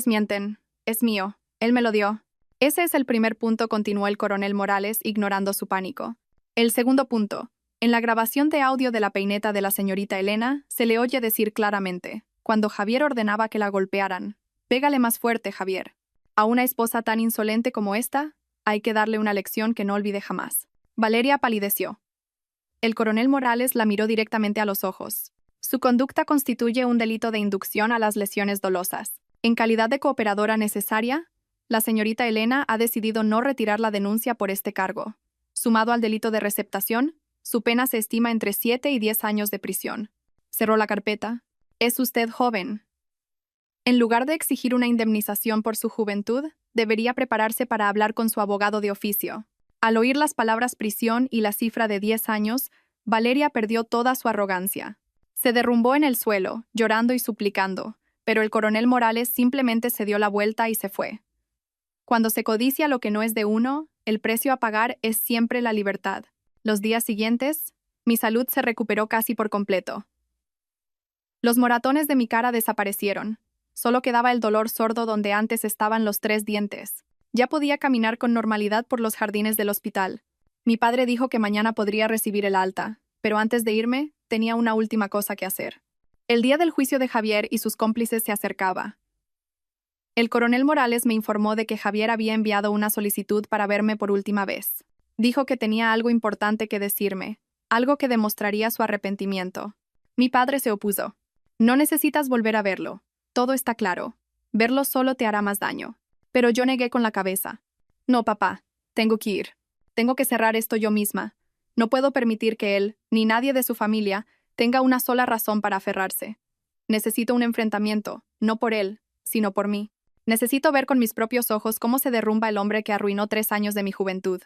mienten. Es mío. Él me lo dio. Ese es el primer punto, continuó el coronel Morales, ignorando su pánico. El segundo punto. En la grabación de audio de la peineta de la señorita Elena, se le oye decir claramente, cuando Javier ordenaba que la golpearan: «Pégale más fuerte, Javier». A una esposa tan insolente como esta, Hay que darle una lección que no olvide jamás. Valeria palideció. El coronel Morales la miró directamente a los ojos. Su conducta constituye un delito de inducción a las lesiones dolosas. En calidad de cooperadora necesaria, la señorita Elena ha decidido no retirar la denuncia por este cargo. Sumado al delito de receptación, su pena se estima entre 7 y 10 años de prisión. Cerró la carpeta. Es usted joven. En lugar de exigir una indemnización por su juventud, debería prepararse para hablar con su abogado de oficio. Al oír las palabras prisión y la cifra de 10 años, Valeria perdió toda su arrogancia. Se derrumbó en el suelo, llorando y suplicando, pero el coronel Morales simplemente se dio la vuelta y se fue. Cuando se codicia lo que no es de uno, el precio a pagar es siempre la libertad. Los días siguientes, mi salud se recuperó casi por completo. Los moratones de mi cara desaparecieron. Solo quedaba el dolor sordo donde antes estaban los 3 dientes. Ya podía caminar con normalidad por los jardines del hospital. Mi padre dijo que mañana podría recibir el alta, pero antes de irme, tenía una última cosa que hacer. El día del juicio de Javier y sus cómplices se acercaba. El coronel Morales me informó de que Javier había enviado una solicitud para verme por última vez. Dijo que tenía algo importante que decirme, algo que demostraría su arrepentimiento. Mi padre se opuso. No necesitas volver a verlo. Todo está claro. Verlo solo te hará más daño. Pero yo negué con la cabeza. No, papá. Tengo que ir. Tengo que cerrar esto yo misma. No puedo permitir que él, ni nadie de su familia, tenga una sola razón para aferrarse. Necesito un enfrentamiento, no por él, sino por mí. Necesito ver con mis propios ojos cómo se derrumba el hombre que arruinó 3 años de mi juventud.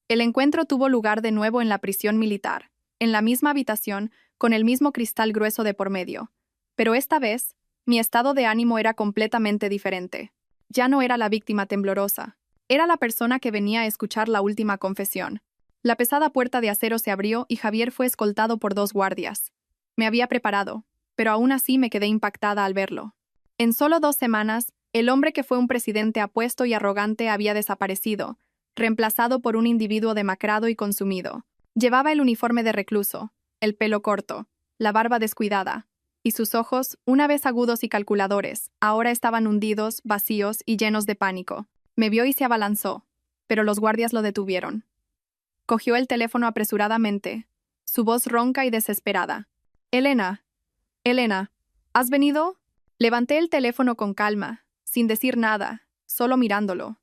El encuentro tuvo lugar de nuevo en la prisión militar, en la misma habitación, con el mismo cristal grueso de por medio. Pero esta vez, mi estado de ánimo era completamente diferente. Ya no era la víctima temblorosa. Era la persona que venía a escuchar la última confesión. La pesada puerta de acero se abrió y Javier fue escoltado por 2 guardias. Me había preparado, pero aún así me quedé impactada al verlo. En solo 2 semanas, el hombre que fue un presidente apuesto y arrogante había desaparecido, reemplazado por un individuo demacrado y consumido. Llevaba el uniforme de recluso, el pelo corto, la barba descuidada, y sus ojos, una vez agudos y calculadores, ahora estaban hundidos, vacíos y llenos de pánico. Me vio y se abalanzó, pero los guardias lo detuvieron. Cogió el teléfono apresuradamente, su voz ronca y desesperada. «Elena, Elena, ¿has venido?» Levanté el teléfono con calma, sin decir nada, solo mirándolo.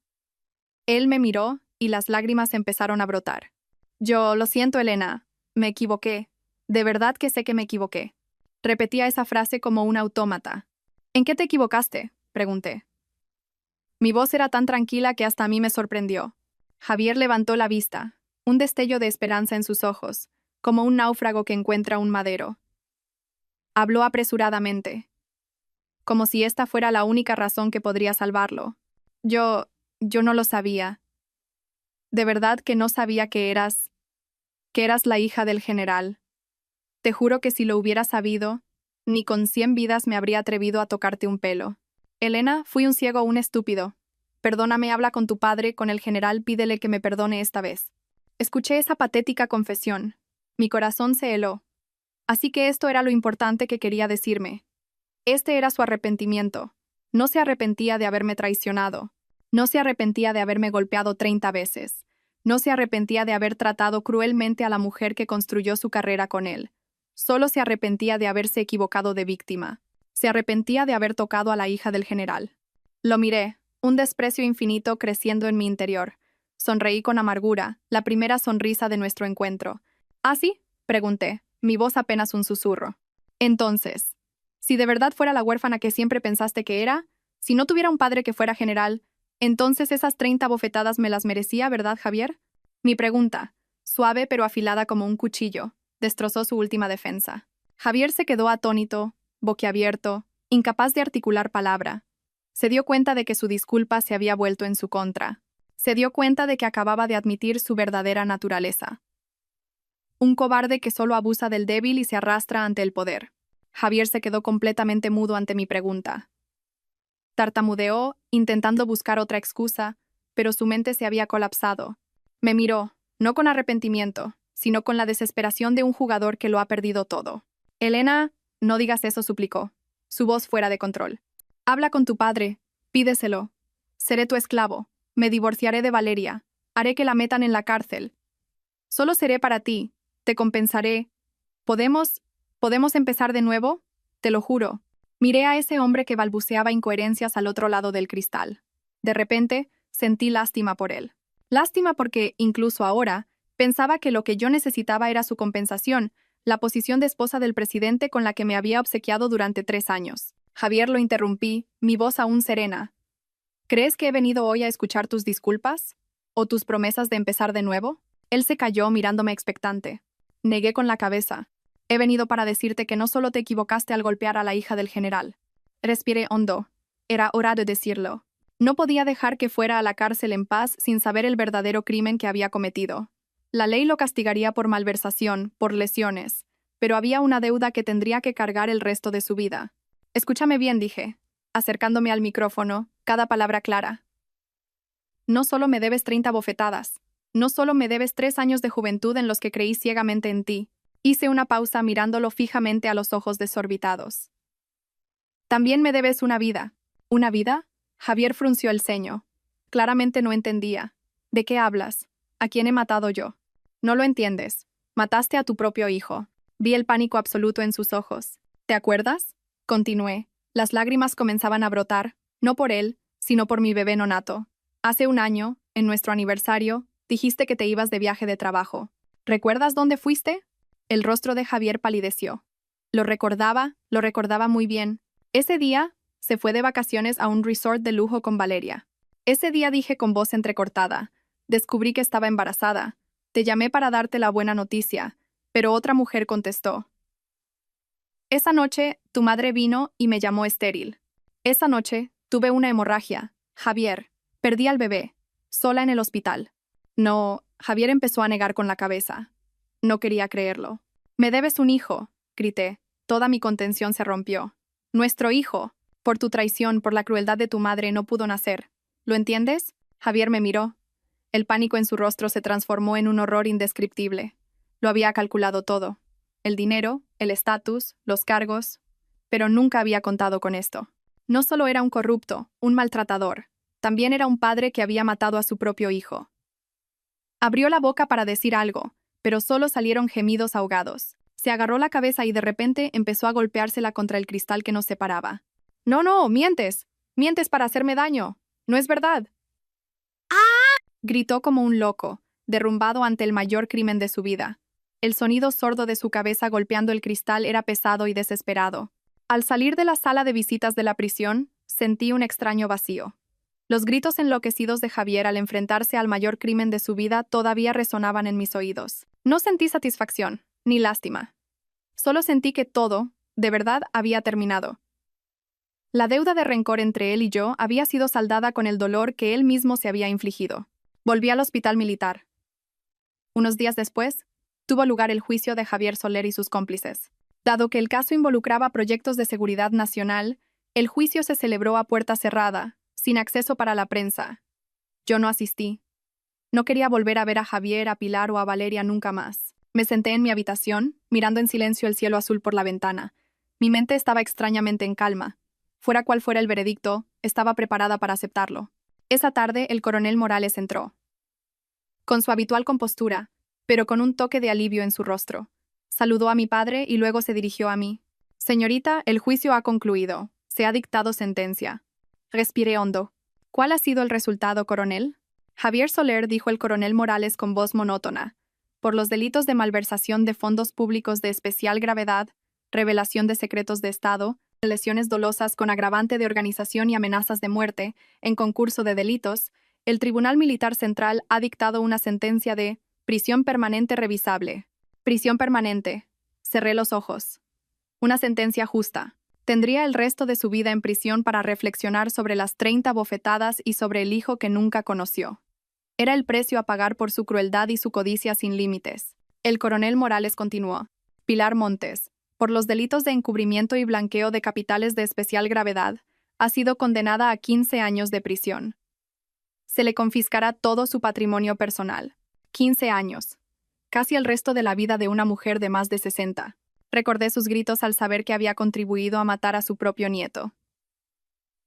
Él me miró y las lágrimas empezaron a brotar. «Yo, lo siento, Elena, me equivoqué. De verdad que sé que me equivoqué». Repetía esa frase como un autómata. «¿En qué te equivocaste?», pregunté. Mi voz era tan tranquila que hasta a mí me sorprendió. Javier levantó la vista, un destello de esperanza en sus ojos, como un náufrago que encuentra un madero. Habló apresuradamente, como si esta fuera la única razón que podría salvarlo. Yo no lo sabía. De verdad que no sabía que eras la hija del general. Te juro que si lo hubiera sabido, ni con 100 vidas me habría atrevido a tocarte un pelo. Elena, fui un ciego, un estúpido. Perdóname, habla con tu padre, con el general, pídele que me perdone esta vez. Escuché esa patética confesión. Mi corazón se heló. Así que esto era lo importante que quería decirme. Este era su arrepentimiento. No se arrepentía de haberme traicionado. No se arrepentía de haberme golpeado 30 veces. No se arrepentía de haber tratado cruelmente a la mujer que construyó su carrera con él. Solo se arrepentía de haberse equivocado de víctima. Se arrepentía de haber tocado a la hija del general. Lo miré, un desprecio infinito creciendo en mi interior. Sonreí con amargura, la primera sonrisa de nuestro encuentro. ¿Ah, sí?, pregunté, mi voz apenas un susurro. Entonces, si de verdad fuera la huérfana que siempre pensaste que era, si no tuviera un padre que fuera general, entonces esas 30 bofetadas me las merecía, ¿verdad, Javier? Mi pregunta, suave pero afilada como un cuchillo, destrozó su última defensa. Javier se quedó atónito, boquiabierto, incapaz de articular palabra. Se dio cuenta de que su disculpa se había vuelto en su contra. Se dio cuenta de que acababa de admitir su verdadera naturaleza. Un cobarde que solo abusa del débil y se arrastra ante el poder. Javier se quedó completamente mudo ante mi pregunta. Tartamudeó, intentando buscar otra excusa, pero su mente se había colapsado. Me miró, no con arrepentimiento, sino con la desesperación de un jugador que lo ha perdido todo. «Elena, no digas eso», suplicó, su voz fuera de control. «Habla con tu padre, pídeselo. Seré tu esclavo, me divorciaré de Valeria. Haré que la metan en la cárcel. Solo seré para ti. Te compensaré. ¿Podemos empezar de nuevo? Te lo juro. Miré a ese hombre que balbuceaba incoherencias al otro lado del cristal. De repente, sentí lástima por él. Lástima porque, incluso ahora, pensaba que lo que yo necesitaba era su compensación, la posición de esposa del presidente con la que me había obsequiado durante 3 años. Javier, lo interrumpí, mi voz aún serena. ¿Crees que he venido hoy a escuchar tus disculpas? ¿O tus promesas de empezar de nuevo? Él se calló mirándome expectante. Negué con la cabeza. He venido para decirte que no solo te equivocaste al golpear a la hija del general. Respiré hondo. Era hora de decirlo. No podía dejar que fuera a la cárcel en paz sin saber el verdadero crimen que había cometido. La ley lo castigaría por malversación, por lesiones, pero había una deuda que tendría que cargar el resto de su vida. Escúchame bien, dije, acercándome al micrófono, cada palabra clara. No solo me debes 30 bofetadas. No solo me debes 3 años de juventud en los que creí ciegamente en ti. Hice una pausa mirándolo fijamente a los ojos desorbitados. También me debes una vida. ¿Una vida? Javier frunció el ceño. Claramente no entendía. ¿De qué hablas? ¿A quién he matado yo? No lo entiendes. Mataste a tu propio hijo. Vi el pánico absoluto en sus ojos. ¿Te acuerdas? Continué. Las lágrimas comenzaban a brotar, no por él, sino por mi bebé nonato. Hace 1 año, en nuestro aniversario, dijiste que te ibas de viaje de trabajo. ¿Recuerdas dónde fuiste? El rostro de Javier palideció. Lo recordaba muy bien. Ese día, se fue de vacaciones a un resort de lujo con Valeria. Ese día dije con voz entrecortada. Descubrí que estaba embarazada. Te llamé para darte la buena noticia, pero otra mujer contestó. Esa noche, tu madre vino y me llamó estéril. Esa noche, tuve una hemorragia. Javier, perdí al bebé, sola en el hospital. No, Javier empezó a negar con la cabeza. No quería creerlo. Me debes un hijo, grité. Toda mi contención se rompió. Nuestro hijo, por tu traición, por la crueldad de tu madre, no pudo nacer. ¿Lo entiendes? Javier me miró. El pánico en su rostro se transformó en un horror indescriptible. Lo había calculado todo. El dinero, el estatus, los cargos. Pero nunca había contado con esto. No solo era un corrupto, un maltratador. También era un padre que había matado a su propio hijo. Abrió la boca para decir algo, pero solo salieron gemidos ahogados. Se agarró la cabeza y de repente empezó a golpeársela contra el cristal que nos separaba. «No, no, mientes. Mientes para hacerme daño. No es verdad». Gritó como un loco, derrumbado ante el mayor crimen de su vida. El sonido sordo de su cabeza golpeando el cristal era pesado y desesperado. Al salir de la sala de visitas de la prisión, sentí un extraño vacío. Los gritos enloquecidos de Javier al enfrentarse al mayor crimen de su vida todavía resonaban en mis oídos. No sentí satisfacción, ni lástima. Solo sentí que todo, de verdad, había terminado. La deuda de rencor entre él y yo había sido saldada con el dolor que él mismo se había infligido. Volví al hospital militar. Unos días después, tuvo lugar el juicio de Javier Soler y sus cómplices. Dado que el caso involucraba proyectos de seguridad nacional, el juicio se celebró a puerta cerrada, sin acceso para la prensa. Yo no asistí. No quería volver a ver a Javier, a Pilar o a Valeria nunca más. Me senté en mi habitación, mirando en silencio el cielo azul por la ventana. Mi mente estaba extrañamente en calma. Fuera cual fuera el veredicto, estaba preparada para aceptarlo. Esa tarde, el coronel Morales entró. Con su habitual compostura, pero con un toque de alivio en su rostro. Saludó a mi padre y luego se dirigió a mí. «Señorita, el juicio ha concluido. Se ha dictado sentencia». Respiré hondo. «¿Cuál ha sido el resultado, coronel?» Javier Soler, dijo el coronel Morales con voz monótona. «Por los delitos de malversación de fondos públicos de especial gravedad, revelación de secretos de Estado, lesiones dolosas con agravante de organización y amenazas de muerte, en concurso de delitos, el Tribunal Militar Central ha dictado una sentencia de prisión permanente revisable». Prisión permanente. Cerré los ojos. Una sentencia justa. Tendría el resto de su vida en prisión para reflexionar sobre las 30 bofetadas y sobre el hijo que nunca conoció. Era el precio a pagar por su crueldad y su codicia sin límites. El coronel Morales continuó. Pilar Montes, por los delitos de encubrimiento y blanqueo de capitales de especial gravedad, ha sido condenada a 15 años de prisión. Se le confiscará todo su patrimonio personal. 15 años. Casi el resto de la vida de una mujer de más de 60. Recordé sus gritos al saber que había contribuido a matar a su propio nieto.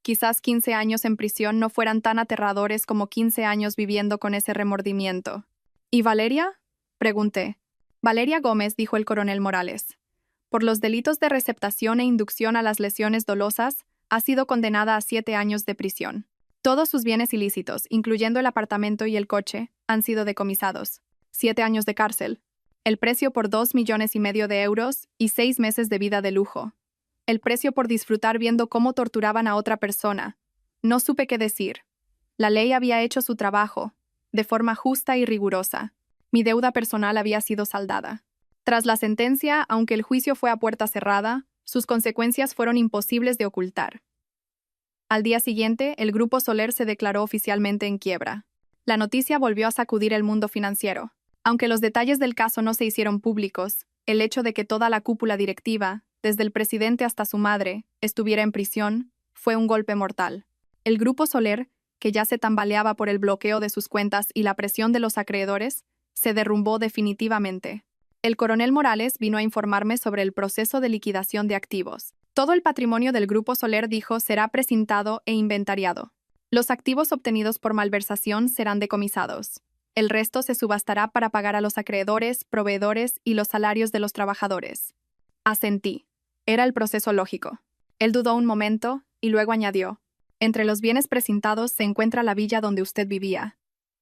Quizás 15 años en prisión no fueran tan aterradores como 15 años viviendo con ese remordimiento. ¿Y Valeria? Pregunté. Valeria Gómez, dijo el coronel Morales. Por los delitos de receptación e inducción a las lesiones dolosas, ha sido condenada a 7 años de prisión. Todos sus bienes ilícitos, incluyendo el apartamento y el coche, han sido decomisados. 7 años de cárcel. El precio por 2,5 millones de euros y 6 meses de vida de lujo. El precio por disfrutar viendo cómo torturaban a otra persona. No supe qué decir. La ley había hecho su trabajo, de forma justa y rigurosa. Mi deuda personal había sido saldada. Tras la sentencia, aunque el juicio fue a puerta cerrada, sus consecuencias fueron imposibles de ocultar. Al día siguiente, el Grupo Soler se declaró oficialmente en quiebra. La noticia volvió a sacudir el mundo financiero. Aunque los detalles del caso no se hicieron públicos, el hecho de que toda la cúpula directiva, desde el presidente hasta su madre, estuviera en prisión, fue un golpe mortal. El Grupo Soler, que ya se tambaleaba por el bloqueo de sus cuentas y la presión de los acreedores, se derrumbó definitivamente. El coronel Morales vino a informarme sobre el proceso de liquidación de activos. Todo el patrimonio del Grupo Soler, dijo, será precintado e inventariado. Los activos obtenidos por malversación serán decomisados. El resto se subastará para pagar a los acreedores, proveedores y los salarios de los trabajadores. Asentí. Era el proceso lógico. Él dudó un momento y luego añadió: entre los bienes precintados se encuentra la villa donde usted vivía.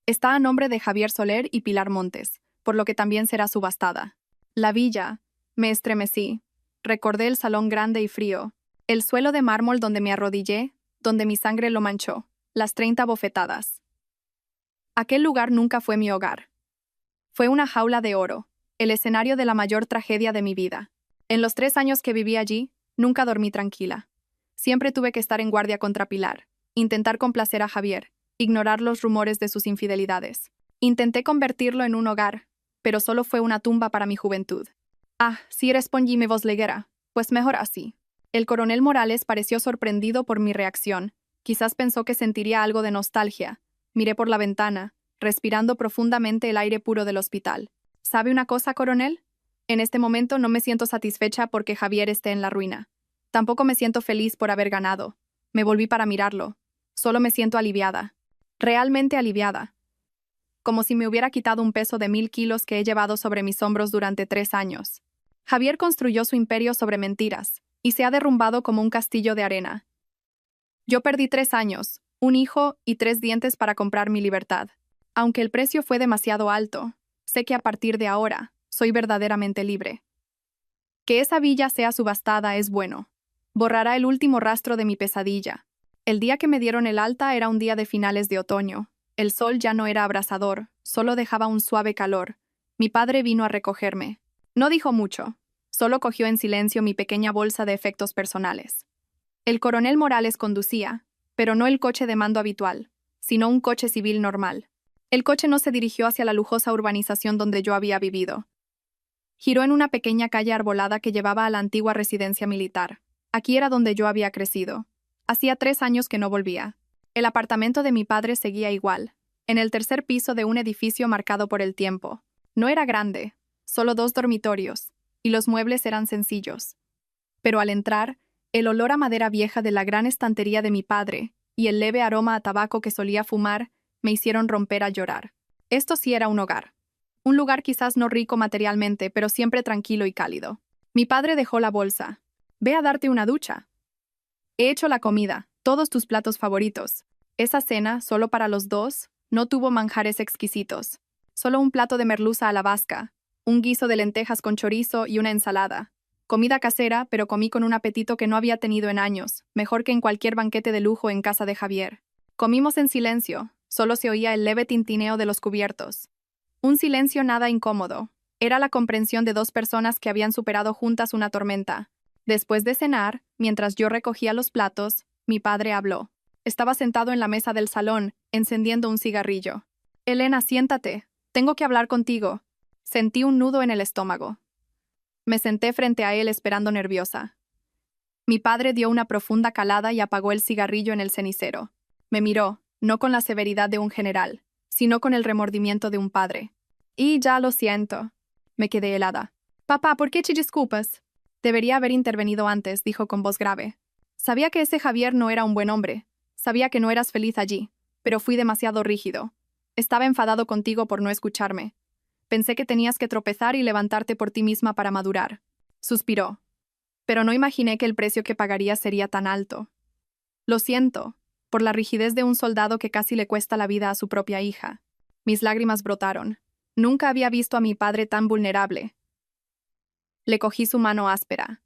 Está a nombre de Javier Soler y Pilar Montes, por lo que también será subastada. La villa. Me estremecí. Recordé el salón grande y frío, el suelo de mármol donde me arrodillé, donde mi sangre lo manchó, las 30 bofetadas. Aquel lugar nunca fue mi hogar. Fue una jaula de oro, el escenario de la mayor tragedia de mi vida. En los 3 años que viví allí, nunca dormí tranquila. Siempre tuve que estar en guardia contra Pilar, intentar complacer a Javier, ignorar los rumores de sus infidelidades. Intenté convertirlo en un hogar, pero solo fue una tumba para mi juventud. Ah, si respondí voz leguera, pues mejor así. El coronel Morales pareció sorprendido por mi reacción. Quizás pensó que sentiría algo de nostalgia. Miré por la ventana, respirando profundamente el aire puro del hospital. ¿Sabe una cosa, coronel? En este momento no me siento satisfecha porque Javier esté en la ruina. Tampoco me siento feliz por haber ganado. Me volví para mirarlo. Solo me siento aliviada. Realmente aliviada. Como si me hubiera quitado un peso de 1000 kilos que he llevado sobre mis hombros durante 3 años. Javier construyó su imperio sobre mentiras, y se ha derrumbado como un castillo de arena. Yo perdí 3 años, un hijo y 3 dientes para comprar mi libertad. Aunque el precio fue demasiado alto, sé que a partir de ahora, soy verdaderamente libre. Que esa villa sea subastada es bueno. Borrará el último rastro de mi pesadilla. El día que me dieron el alta era un día de finales de otoño. El sol ya no era abrasador, solo dejaba un suave calor. Mi padre vino a recogerme. No dijo mucho, solo cogió en silencio mi pequeña bolsa de efectos personales. El coronel Morales conducía, pero no el coche de mando habitual, sino un coche civil normal. El coche no se dirigió hacia la lujosa urbanización donde yo había vivido. Giró en una pequeña calle arbolada que llevaba a la antigua residencia militar. Aquí era donde yo había crecido. Hacía 3 años que no volvía. El apartamento de mi padre seguía igual, en el tercer piso de un edificio marcado por el tiempo. No era grande, solo 2 dormitorios, y los muebles eran sencillos. Pero al entrar, el olor a madera vieja de la gran estantería de mi padre y el leve aroma a tabaco que solía fumar me hicieron romper a llorar. Esto sí era un hogar. Un lugar quizás no rico materialmente, pero siempre tranquilo y cálido. Mi padre dejó la bolsa. Ve a darte una ducha. He hecho la comida, todos tus platos favoritos. Esa cena, solo para los 2, no tuvo manjares exquisitos. Solo un plato de merluza a la vasca, un guiso de lentejas con chorizo y una ensalada. Comida casera, pero comí con un apetito que no había tenido en años, mejor que en cualquier banquete de lujo en casa de Javier. Comimos en silencio, solo se oía el leve tintineo de los cubiertos. Un silencio nada incómodo. Era la comprensión de 2 personas que habían superado juntas una tormenta. Después de cenar, mientras yo recogía los platos, mi padre habló. Estaba sentado en la mesa del salón, encendiendo un cigarrillo. Elena, siéntate. Tengo que hablar contigo. Sentí un nudo en el estómago. Me senté frente a él esperando nerviosa. Mi padre dio una profunda calada y apagó el cigarrillo en el cenicero. Me miró, no con la severidad de un general, sino con el remordimiento de un padre. Y ya lo siento. Me quedé helada. Papá, ¿por qué te disculpas? Debería haber intervenido antes, dijo con voz grave. Sabía que ese Javier no era un buen hombre. Sabía que no eras feliz allí, pero fui demasiado rígido. Estaba enfadado contigo por no escucharme. Pensé que tenías que tropezar y levantarte por ti misma para madurar. Suspiró. Pero no imaginé que el precio que pagaría sería tan alto. Lo siento, por la rigidez de un soldado que casi le cuesta la vida a su propia hija. Mis lágrimas brotaron. Nunca había visto a mi padre tan vulnerable. Le cogí su mano áspera.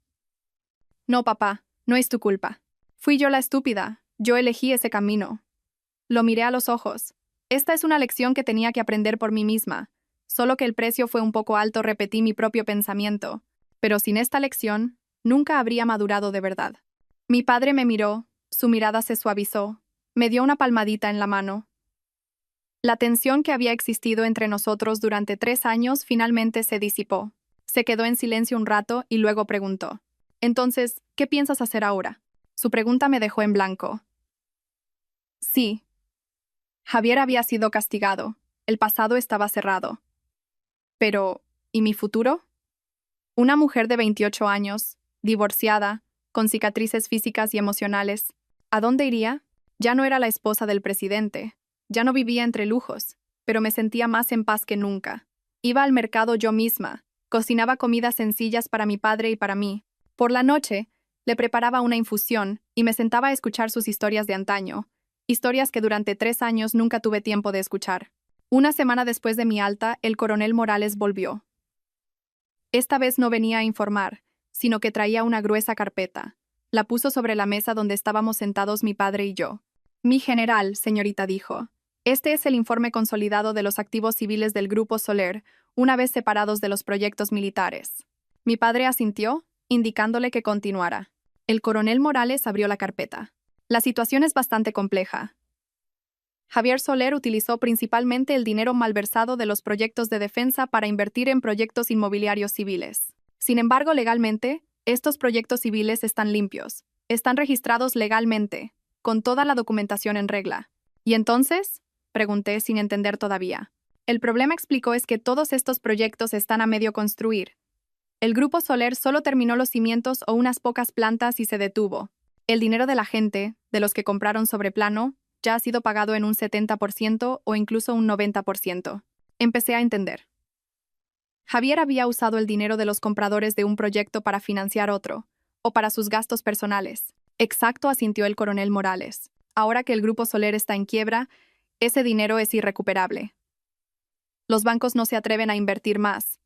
No, papá, no es tu culpa. Fui yo la estúpida, yo elegí ese camino. Lo miré a los ojos. Esta es una lección que tenía que aprender por mí misma. Solo que el precio fue un poco alto, repetí mi propio pensamiento. Pero sin esta lección, nunca habría madurado de verdad. Mi padre me miró, su mirada se suavizó, me dio una palmadita en la mano. La tensión que había existido entre nosotros durante 3 años finalmente se disipó. Se quedó en silencio un rato y luego preguntó: «Entonces, ¿qué piensas hacer ahora?». Su pregunta me dejó en blanco. Sí. Javier había sido castigado. El pasado estaba cerrado. Pero, ¿y mi futuro? Una mujer de 28 años, divorciada, con cicatrices físicas y emocionales. ¿A dónde iría? Ya no era la esposa del presidente. Ya no vivía entre lujos, pero me sentía más en paz que nunca. Iba al mercado yo misma, cocinaba comidas sencillas para mi padre y para mí. Por la noche, le preparaba una infusión y me sentaba a escuchar sus historias de antaño, historias que durante 3 años nunca tuve tiempo de escuchar. Una semana después de mi alta, el coronel Morales volvió. Esta vez no venía a informar, sino que traía una gruesa carpeta. La puso sobre la mesa donde estábamos sentados mi padre y yo. «Mi general», señorita, dijo. «Este es el informe consolidado de los activos civiles del Grupo Soler, una vez separados de los proyectos militares». Mi padre asintió, indicándole que continuara. El coronel Morales abrió la carpeta. «La situación es bastante compleja. Javier Soler utilizó principalmente el dinero malversado de los proyectos de defensa para invertir en proyectos inmobiliarios civiles. Sin embargo, legalmente, estos proyectos civiles están limpios, están registrados legalmente, con toda la documentación en regla». «¿Y entonces?», pregunté sin entender todavía. «El problema», explicó, «es que todos estos proyectos están a medio construir. El Grupo Soler solo terminó los cimientos o unas pocas plantas y se detuvo. El dinero de la gente, de los que compraron sobre plano, ya ha sido pagado en un 70% o incluso un 90%. Empecé a entender. Javier había usado el dinero de los compradores de un proyecto para financiar otro, o para sus gastos personales. «Exacto», asintió el coronel Morales. «Ahora que el Grupo Soler está en quiebra, ese dinero es irrecuperable. Los bancos no se atreven a invertir más.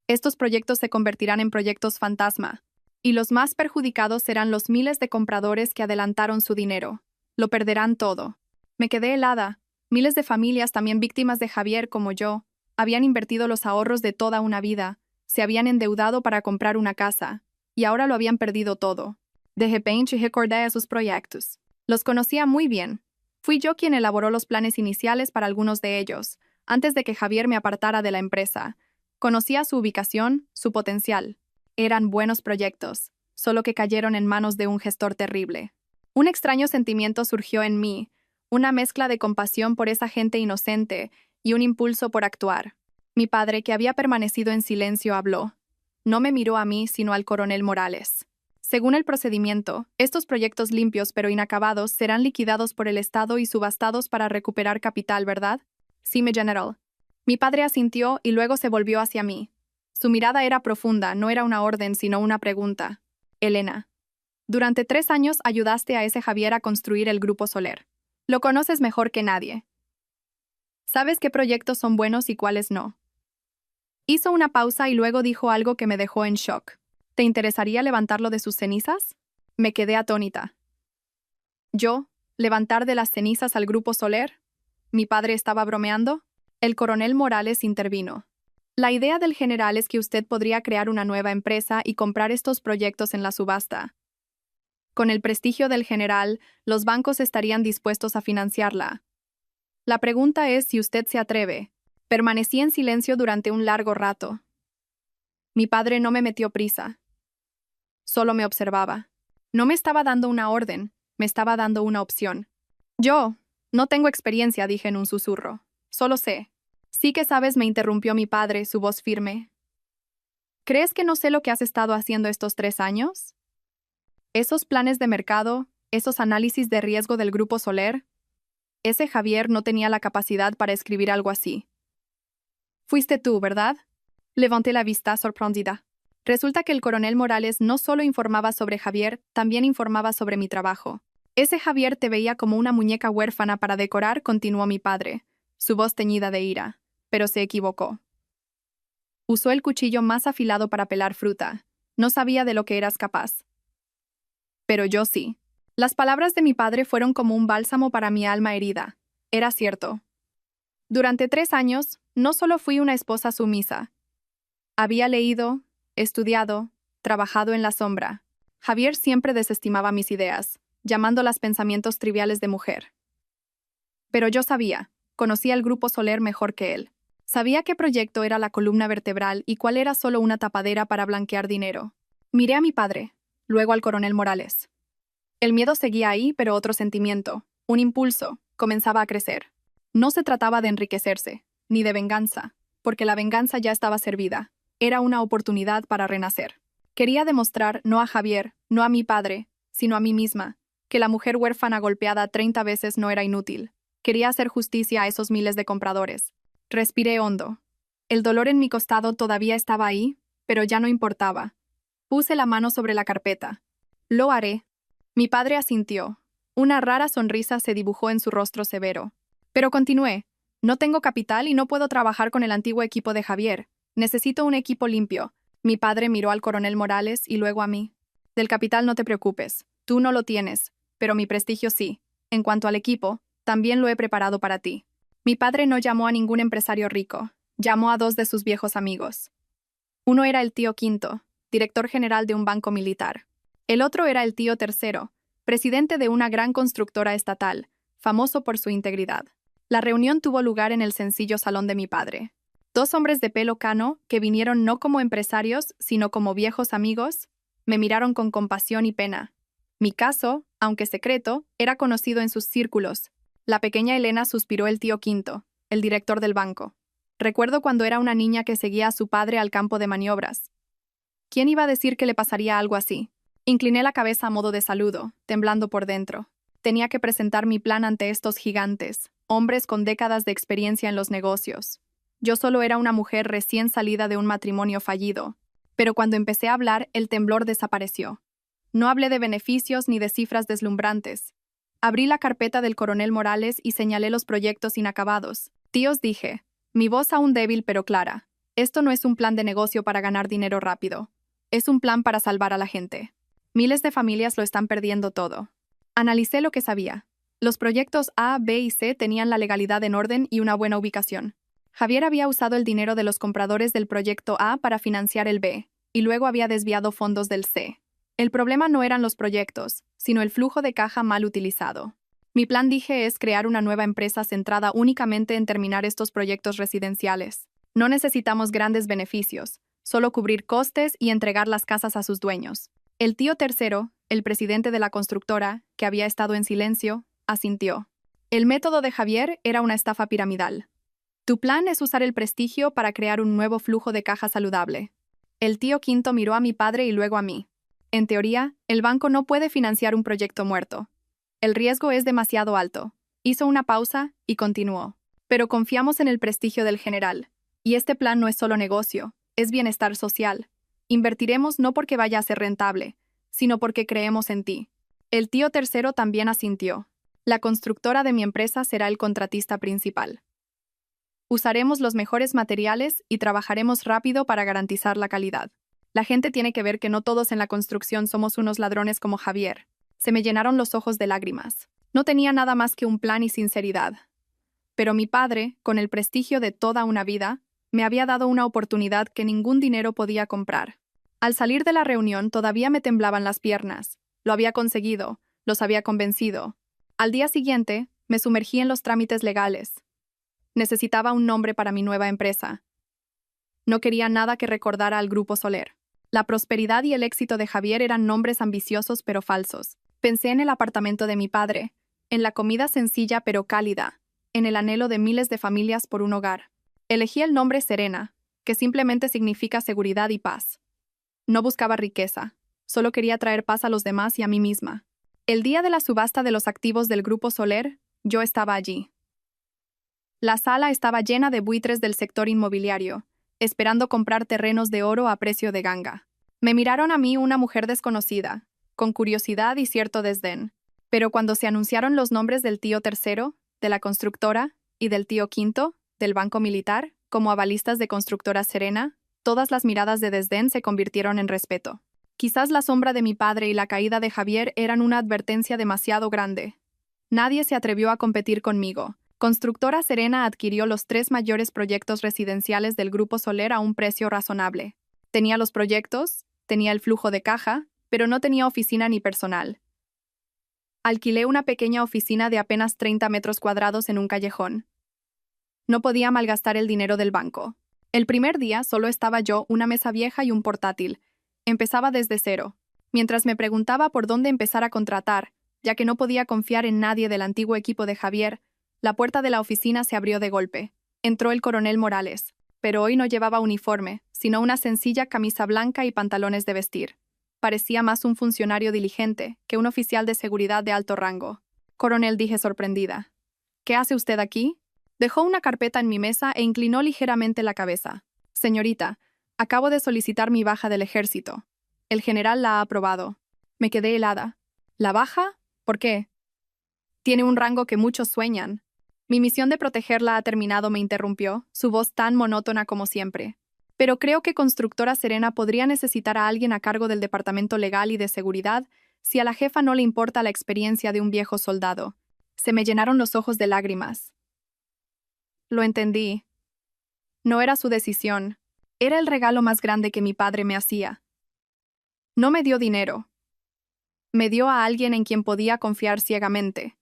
Estos proyectos se convertirán en proyectos fantasma, y los más perjudicados serán los miles de compradores que adelantaron su dinero. Lo perderán todo». Me quedé helada. Miles de familias, también víctimas de Javier como yo, habían invertido los ahorros de toda una vida, se habían endeudado para comprar una casa, y ahora lo habían perdido todo. De repente recordé a sus proyectos. Los conocía muy bien. Fui yo quien elaboró los planes iniciales para algunos de ellos, antes de que Javier me apartara de la empresa. Conocía su ubicación, su potencial. Eran buenos proyectos, solo que cayeron en manos de un gestor terrible. Un extraño sentimiento surgió en mí, una mezcla de compasión por esa gente inocente y un impulso por actuar. Mi padre, que había permanecido en silencio, habló. No me miró a mí, sino al coronel Morales. «Según el procedimiento, estos proyectos limpios pero inacabados serán liquidados por el Estado y subastados para recuperar capital, ¿verdad?». «Sí, mi general». Mi padre asintió y luego se volvió hacia mí. Su mirada era profunda, no era una orden, sino una pregunta. «Elena, durante 3 años ayudaste a ese Javier a construir el Grupo Soler. Lo conoces mejor que nadie. Sabes qué proyectos son buenos y cuáles no». Hizo una pausa y luego dijo algo que me dejó en shock. «¿Te interesaría levantarlo de sus cenizas?». Me quedé atónita. ¿Yo? ¿Levantar de las cenizas al Grupo Soler? ¿Mi padre estaba bromeando? El coronel Morales intervino. «La idea del general es que usted podría crear una nueva empresa y comprar estos proyectos en la subasta. Con el prestigio del general, los bancos estarían dispuestos a financiarla. La pregunta es si usted se atreve». Permanecí en silencio durante un largo rato. Mi padre no me metió prisa. Solo me observaba. No me estaba dando una orden, me estaba dando una opción. «Yo no tengo experiencia», dije en un susurro. «Solo sé». «Sí que sabes», me interrumpió mi padre, su voz firme. «¿Crees que no sé lo que has estado haciendo estos 3 años? Esos planes de mercado, esos análisis de riesgo del Grupo Soler, ese Javier no tenía la capacidad para escribir algo así. Fuiste tú, ¿verdad? Levanté la vista sorprendida. Resulta que el coronel Morales no solo informaba sobre Javier, también informaba sobre mi trabajo. Ese Javier te veía como una muñeca huérfana para decorar, continuó mi padre, su voz teñida de ira, pero se equivocó. Usó el cuchillo más afilado para pelar fruta. No sabía de lo que eras capaz. Pero yo sí. Las palabras de mi padre fueron como un bálsamo para mi alma herida. Era cierto. Durante 3 años, no solo fui una esposa sumisa. Había leído, estudiado, trabajado en la sombra. Javier siempre desestimaba mis ideas, llamándolas pensamientos triviales de mujer. Pero yo sabía, conocía el Grupo Soler mejor que él. Sabía qué proyecto era la columna vertebral y cuál era solo una tapadera para blanquear dinero. Miré a mi padre, luego al coronel Morales. El miedo seguía ahí, pero otro sentimiento, un impulso, comenzaba a crecer. No se trataba de enriquecerse, ni de venganza, porque la venganza ya estaba servida. Era una oportunidad para renacer. Quería demostrar no a Javier, no a mi padre, sino a mí misma, que la mujer huérfana golpeada 30 veces no era inútil. Quería hacer justicia a esos miles de compradores. Respiré hondo. El dolor en mi costado todavía estaba ahí, pero ya no importaba. Puse la mano sobre la carpeta. Lo haré. Mi padre asintió. Una rara sonrisa se dibujó en su rostro severo. Pero continué. No tengo capital y no puedo trabajar con el antiguo equipo de Javier. Necesito un equipo limpio. Mi padre miró al coronel Morales y luego a mí. Del capital no te preocupes. Tú no lo tienes, pero mi prestigio sí. En cuanto al equipo, también lo he preparado para ti. Mi padre no llamó a ningún empresario rico. Llamó a 2 de sus viejos amigos. Uno era el tío Quinto, director general de un banco militar. El otro era el tío Tercero, presidente de una gran constructora estatal, famoso por su integridad. La reunión tuvo lugar en el sencillo salón de mi padre. 2 hombres de pelo cano, que vinieron no como empresarios, sino como viejos amigos, me miraron con compasión y pena. Mi caso, aunque secreto, era conocido en sus círculos. La pequeña Elena suspiró el tío Quinto, el director del banco. Recuerdo cuando era una niña que seguía a su padre al campo de maniobras. ¿Quién iba a decir que le pasaría algo así? Incliné la cabeza a modo de saludo, temblando por dentro. Tenía que presentar mi plan ante estos gigantes, hombres con décadas de experiencia en los negocios. Yo solo era una mujer recién salida de un matrimonio fallido. Pero cuando empecé a hablar, el temblor desapareció. No hablé de beneficios ni de cifras deslumbrantes. Abrí la carpeta del coronel Morales y señalé los proyectos inacabados. Tíos, dije, mi voz aún débil pero clara. Esto no es un plan de negocio para ganar dinero rápido. Es un plan para salvar a la gente. Miles de familias lo están perdiendo todo. Analicé lo que sabía. Los proyectos A, B y C tenían la legalidad en orden y una buena ubicación. Javier había usado el dinero de los compradores del proyecto A para financiar el B, y luego había desviado fondos del C. El problema no eran los proyectos, sino el flujo de caja mal utilizado. Mi plan, dije, es crear una nueva empresa centrada únicamente en terminar estos proyectos residenciales. No necesitamos grandes beneficios, solo cubrir costes y entregar las casas a sus dueños. El tío Tercero, el presidente de la constructora, que había estado en silencio, asintió. El método de Javier era una estafa piramidal. Tu plan es usar el prestigio para crear un nuevo flujo de caja saludable. El tío Quinto miró a mi padre y luego a mí. En teoría, el banco no puede financiar un proyecto muerto. El riesgo es demasiado alto. Hizo una pausa y continuó. Pero confiamos en el prestigio del general. Y este plan no es solo negocio, es bienestar social. Invertiremos no porque vaya a ser rentable, sino porque creemos en ti. El tío Tercero también asintió. La constructora de mi empresa será el contratista principal. Usaremos los mejores materiales y trabajaremos rápido para garantizar la calidad. La gente tiene que ver que no todos en la construcción somos unos ladrones como Javier. Se me llenaron los ojos de lágrimas. No tenía nada más que un plan y sinceridad. Pero mi padre, con el prestigio de toda una vida, me había dado una oportunidad que ningún dinero podía comprar. Al salir de la reunión todavía me temblaban las piernas. Lo había conseguido, los había convencido. Al día siguiente, me sumergí en los trámites legales. Necesitaba un nombre para mi nueva empresa. No quería nada que recordara al Grupo Soler. La prosperidad y el éxito de Javier eran nombres ambiciosos pero falsos. Pensé en el apartamento de mi padre, en la comida sencilla pero cálida, en el anhelo de miles de familias por un hogar. Elegí el nombre Serena, que simplemente significa seguridad y paz. No buscaba riqueza, Solo quería traer paz a los demás y a mí misma. El día de la subasta de los activos del Grupo Soler, yo estaba allí. La sala estaba llena de buitres del sector inmobiliario, esperando comprar terrenos de oro a precio de ganga. Me miraron a mí una mujer desconocida, con curiosidad y cierto desdén. Pero cuando se anunciaron los nombres del tío tercero, de la constructora, y del tío quinto, del Banco Militar, como avalistas de Constructora Serena, todas las miradas de desdén se convirtieron en respeto. Quizás la sombra de mi padre y la caída de Javier eran una advertencia demasiado grande. Nadie se atrevió a competir conmigo. Constructora Serena adquirió los 3 mayores proyectos residenciales del Grupo Soler a un precio razonable. Tenía los proyectos, tenía el flujo de caja, pero no tenía oficina ni personal. Alquilé una pequeña oficina de apenas 30 metros cuadrados en un callejón. No podía malgastar el dinero del banco. El primer día solo estaba yo, una mesa vieja y un portátil. Empezaba desde cero. Mientras me preguntaba por dónde empezar a contratar, ya que no podía confiar en nadie del antiguo equipo de Javier, la puerta de la oficina se abrió de golpe. Entró el coronel Morales, pero hoy no llevaba uniforme, sino una sencilla camisa blanca y pantalones de vestir. Parecía más un funcionario diligente que un oficial de seguridad de alto rango. Coronel, dije sorprendida. ¿Qué hace usted aquí? Dejó una carpeta en mi mesa e inclinó ligeramente la cabeza. Señorita, acabo de solicitar mi baja del ejército. El general la ha aprobado. Me quedé helada. ¿La baja? ¿Por qué? Tiene un rango que muchos sueñan. Mi misión de protegerla ha terminado, me interrumpió, su voz tan monótona como siempre. Pero creo que Constructora Serena podría necesitar a alguien a cargo del departamento legal y de seguridad si a la jefa no le importa la experiencia de un viejo soldado. Se me llenaron los ojos de lágrimas. Lo entendí. No era su decisión. Era el regalo más grande que mi padre me hacía. No me dio dinero. Me dio a alguien en quien podía confiar ciegamente.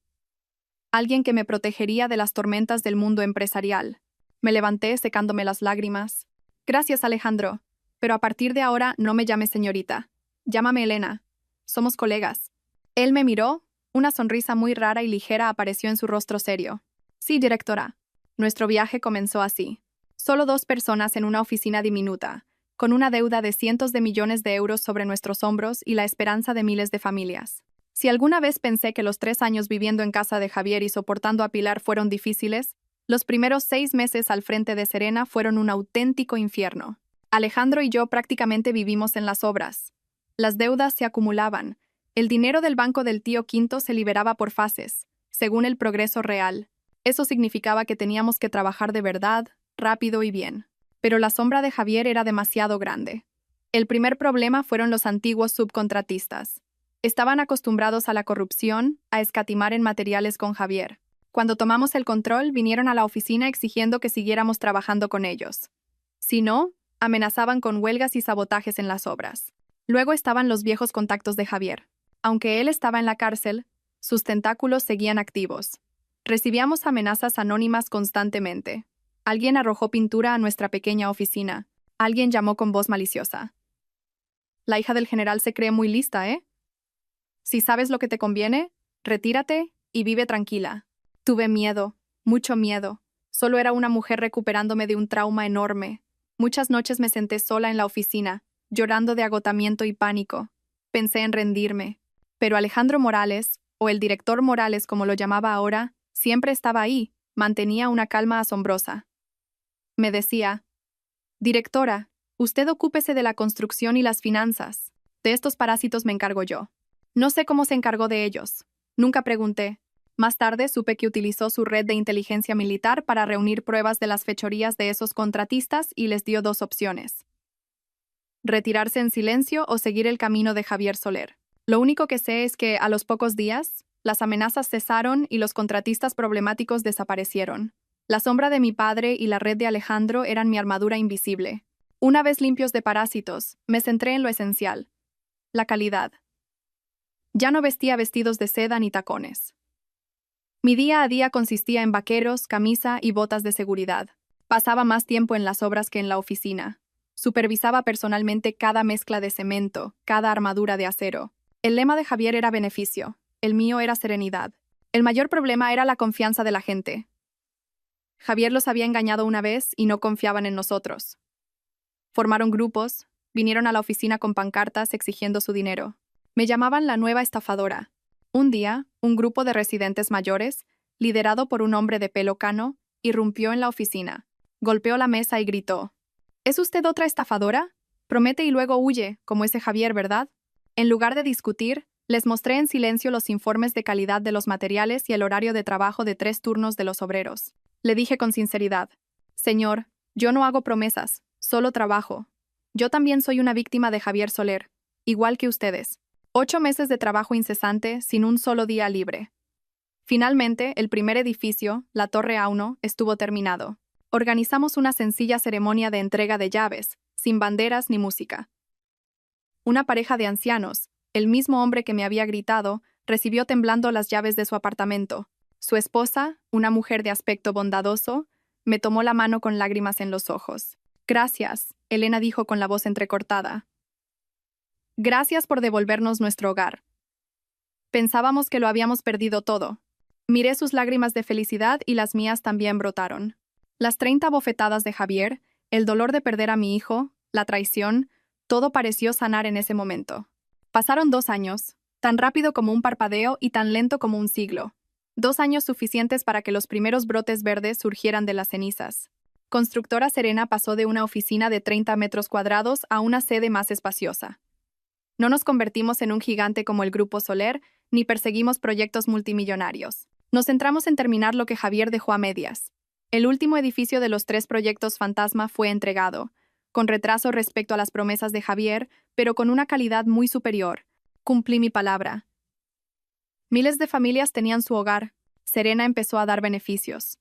Alguien que me protegería de las tormentas del mundo empresarial. Me levanté secándome las lágrimas. Gracias, Alejandro. Pero a partir de ahora no me llames señorita. Llámame Elena. Somos colegas. Él me miró, una sonrisa muy rara y ligera apareció en su rostro serio. Sí, directora. Nuestro viaje comenzó así. Solo 2 personas en una oficina diminuta, con una deuda de cientos de millones de euros sobre nuestros hombros y la esperanza de miles de familias. Si alguna vez pensé que los 3 años viviendo en casa de Javier y soportando a Pilar fueron difíciles, los primeros 6 meses al frente de Serena fueron un auténtico infierno. Alejandro y yo prácticamente vivimos en las obras. Las deudas se acumulaban. El dinero del banco del tío Quinto se liberaba por fases, según el progreso real. Eso significaba que teníamos que trabajar de verdad, rápido y bien. Pero la sombra de Javier era demasiado grande. El primer problema fueron los antiguos subcontratistas. Estaban acostumbrados a la corrupción, a escatimar en materiales con Javier. Cuando tomamos el control, vinieron a la oficina exigiendo que siguiéramos trabajando con ellos. Si no, amenazaban con huelgas y sabotajes en las obras. Luego estaban los viejos contactos de Javier. Aunque él estaba en la cárcel, sus tentáculos seguían activos. Recibíamos amenazas anónimas constantemente. Alguien arrojó pintura a nuestra pequeña oficina. Alguien llamó con voz maliciosa. La hija del general se cree muy lista, ¿eh? Si sabes lo que te conviene, retírate y vive tranquila. Tuve miedo, mucho miedo. Solo era una mujer recuperándome de un trauma enorme. Muchas noches me senté sola en la oficina, llorando de agotamiento y pánico. Pensé en rendirme. Pero Alejandro Morales, o el director Morales como lo llamaba ahora, siempre estaba ahí, mantenía una calma asombrosa. Me decía, «Directora, usted ocúpese de la construcción y las finanzas. De estos parásitos me encargo yo». No sé cómo se encargó de ellos. Nunca pregunté. Más tarde supe que utilizó su red de inteligencia militar para reunir pruebas de las fechorías de esos contratistas y les dio 2 opciones. Retirarse en silencio o seguir el camino de Javier Soler. Lo único que sé es que, a los pocos días, las amenazas cesaron y los contratistas problemáticos desaparecieron. La sombra de mi padre y la red de Alejandro eran mi armadura invisible. Una vez limpios de parásitos, me centré en lo esencial: la calidad. Ya no vestía vestidos de seda ni tacones. Mi día a día consistía en vaqueros, camisa y botas de seguridad. Pasaba más tiempo en las obras que en la oficina. Supervisaba personalmente cada mezcla de cemento, cada armadura de acero. El lema de Javier era beneficio, el mío era serenidad. El mayor problema era la confianza de la gente. Javier los había engañado una vez y no confiaban en nosotros. Formaron grupos, vinieron a la oficina con pancartas exigiendo su dinero. Me llamaban la nueva estafadora. Un día, un grupo de residentes mayores, liderado por un hombre de pelo cano, irrumpió en la oficina. Golpeó la mesa y gritó: ¿Es usted otra estafadora? Promete y luego huye, como ese Javier, ¿verdad? En lugar de discutir, les mostré en silencio los informes de calidad de los materiales y el horario de trabajo de 3 turnos de los obreros. Le dije con sinceridad: Señor, yo no hago promesas, solo trabajo. Yo también soy una víctima de Javier Soler, igual que ustedes. 8 meses de trabajo incesante sin un solo día libre. Finalmente, el primer edificio, la Torre A1, estuvo terminado. Organizamos una sencilla ceremonia de entrega de llaves, sin banderas ni música. Una pareja de ancianos, el mismo hombre que me había gritado, recibió temblando las llaves de su apartamento. Su esposa, una mujer de aspecto bondadoso, me tomó la mano con lágrimas en los ojos. Gracias, Elena dijo con la voz entrecortada. Gracias por devolvernos nuestro hogar. Pensábamos que lo habíamos perdido todo. Miré sus lágrimas de felicidad y las mías también brotaron. Las 30 bofetadas de Javier, el dolor de perder a mi hijo, la traición, todo pareció sanar en ese momento. Pasaron 2 años, tan rápido como un parpadeo y tan lento como un siglo. 2 años suficientes para que los primeros brotes verdes surgieran de las cenizas. Constructora Serena pasó de una oficina de 30 metros cuadrados a una sede más espaciosa. No nos convertimos en un gigante como el Grupo Soler, ni perseguimos proyectos multimillonarios. Nos centramos en terminar lo que Javier dejó a medias. El último edificio de los 3 proyectos fantasma fue entregado, con retraso respecto a las promesas de Javier, pero con una calidad muy superior. Cumplí mi palabra. Miles de familias tenían su hogar. Serena empezó a dar beneficios.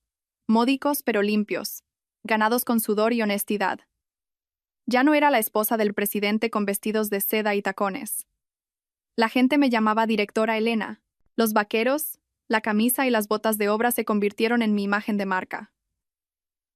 Módicos pero limpios, ganados con sudor y honestidad. Ya no era la esposa del presidente con vestidos de seda y tacones. La gente me llamaba directora Elena. Los vaqueros, la camisa y las botas de obra se convirtieron en mi imagen de marca.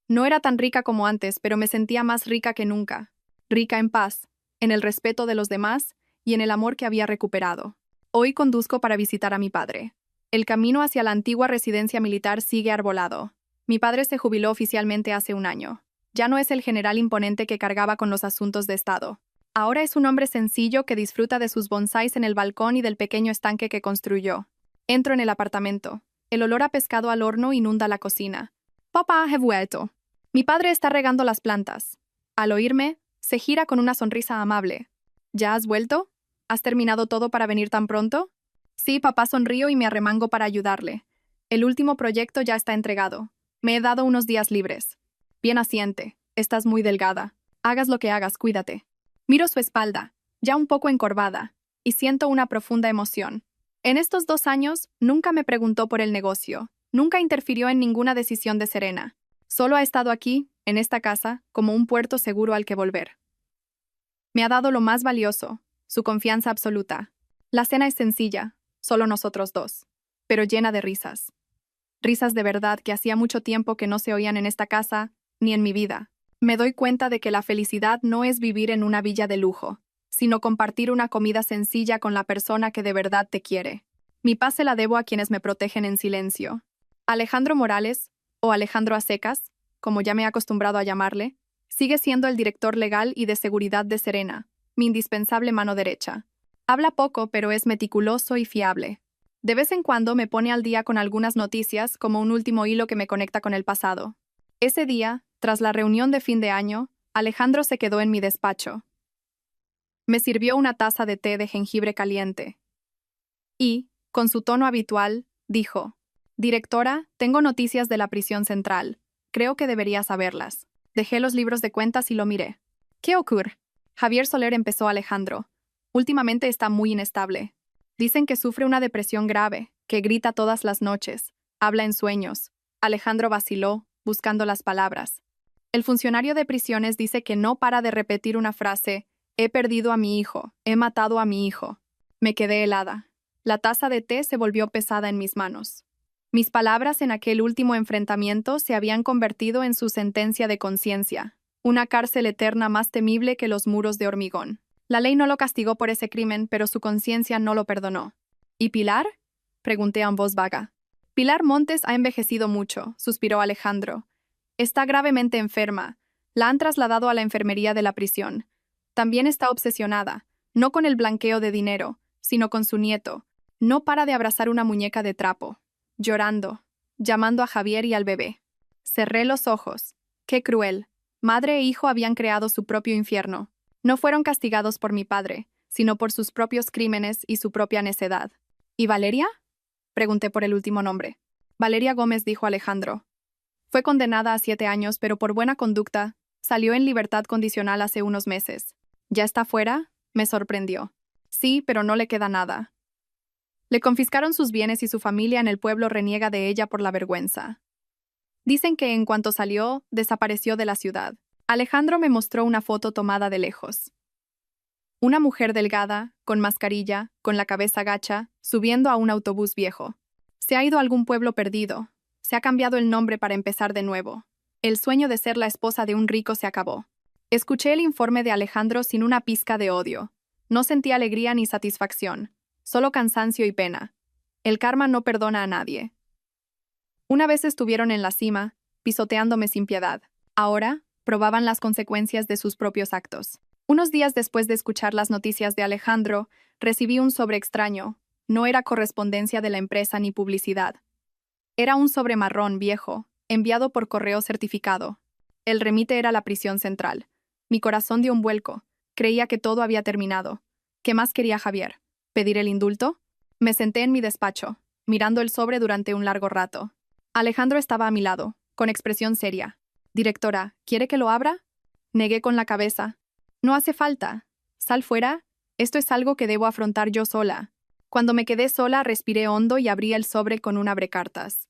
No era tan rica como antes, pero me sentía más rica que nunca. Rica en paz, en el respeto de los demás y en el amor que había recuperado. Hoy conduzco para visitar a mi padre. El camino hacia la antigua residencia militar sigue arbolado. Mi padre se jubiló oficialmente hace un año. Ya no es el general imponente que cargaba con los asuntos de Estado. Ahora es un hombre sencillo que disfruta de sus bonsáis en el balcón y del pequeño estanque que construyó. Entro en el apartamento. El olor a pescado al horno inunda la cocina. Papá, he vuelto. Mi padre está regando las plantas. Al oírme, se gira con una sonrisa amable. ¿Ya has vuelto? ¿Has terminado todo para venir tan pronto? Sí, papá, sonrío y me arremango para ayudarle. El último proyecto ya está entregado. Me he dado unos días libres. Bien, asiente. Estás muy delgada. Hagas lo que hagas, cuídate. Miro su espalda, ya un poco encorvada, y siento una profunda emoción. En estos 2 años, nunca me preguntó por el negocio, nunca interfirió en ninguna decisión de Serena. Solo ha estado aquí, en esta casa, como un puerto seguro al que volver. Me ha dado lo más valioso, su confianza absoluta. La cena es sencilla, solo nosotros 2, pero llena de risas. Risas de verdad que hacía mucho tiempo que no se oían en esta casa, ni en mi vida. Me doy cuenta de que la felicidad no es vivir en una villa de lujo, sino compartir una comida sencilla con la persona que de verdad te quiere. Mi paz se la debo a quienes me protegen en silencio. Alejandro Morales, o Alejandro a secas, como ya me he acostumbrado a llamarle, sigue siendo el director legal y de seguridad de Serena, mi indispensable mano derecha. Habla poco, pero es meticuloso y fiable. De vez en cuando me pone al día con algunas noticias como un último hilo que me conecta con el pasado. Ese día, tras la reunión de fin de año, Alejandro se quedó en mi despacho. Me sirvió una taza de té de jengibre caliente. Y, con su tono habitual, dijo: «Directora, tengo noticias de la prisión central. Creo que debería saberlas». Dejé los libros de cuentas y lo miré. «¿Qué ocurre?» Javier Soler, empezó Alejandro. «Últimamente está muy inestable. Dicen que sufre una depresión grave, que grita todas las noches, habla en sueños». Alejandro vaciló, buscando las palabras. El funcionario de prisiones dice que no para de repetir una frase: «He perdido a mi hijo, he matado a mi hijo». Me quedé helada. La taza de té se volvió pesada en mis manos. Mis palabras en aquel último enfrentamiento se habían convertido en su sentencia de conciencia, una cárcel eterna más temible que los muros de hormigón. La ley no lo castigó por ese crimen, pero su conciencia no lo perdonó. ¿Y Pilar?, pregunté en voz vaga. Pilar Montes ha envejecido mucho, suspiró Alejandro. Está gravemente enferma. La han trasladado a la enfermería de la prisión. También está obsesionada, no con el blanqueo de dinero, sino con su nieto. No para de abrazar una muñeca de trapo, llorando, llamando a Javier y al bebé. Cerré los ojos. Qué cruel. Madre e hijo habían creado su propio infierno. No fueron castigados por mi padre, sino por sus propios crímenes y su propia necedad. ¿Y Valeria? Pregunté por el último nombre. Valeria Gómez, dijo Alejandro. Fue condenada a 7 años, pero por buena conducta, salió en libertad condicional hace unos meses. ¿Ya está fuera? Me sorprendió. Sí, pero no le queda nada. Le confiscaron sus bienes y su familia en el pueblo reniega de ella por la vergüenza. Dicen que en cuanto salió, desapareció de la ciudad. Alejandro me mostró una foto tomada de lejos. Una mujer delgada, con mascarilla, con la cabeza gacha, subiendo a un autobús viejo. Se ha ido a algún pueblo perdido. Se ha cambiado el nombre para empezar de nuevo. El sueño de ser la esposa de un rico se acabó. Escuché el informe de Alejandro sin una pizca de odio. No sentí alegría ni satisfacción, solo cansancio y pena. El karma no perdona a nadie. Una vez estuvieron en la cima, pisoteándome sin piedad. Ahora, probaban las consecuencias de sus propios actos. Unos días después de escuchar las noticias de Alejandro, recibí un sobre extraño. No era correspondencia de la empresa ni publicidad. Era un sobre marrón viejo, enviado por correo certificado. El remite era la prisión central. Mi corazón dio un vuelco. Creía que todo había terminado. ¿Qué más quería Javier? ¿Pedir el indulto? Me senté en mi despacho, mirando el sobre durante un largo rato. Alejandro estaba a mi lado, con expresión seria. «Directora, ¿quiere que lo abra?» Negué con la cabeza. «No hace falta. Sal fuera. Esto es algo que debo afrontar yo sola». Cuando me quedé sola, respiré hondo y abrí el sobre con un abrecartas.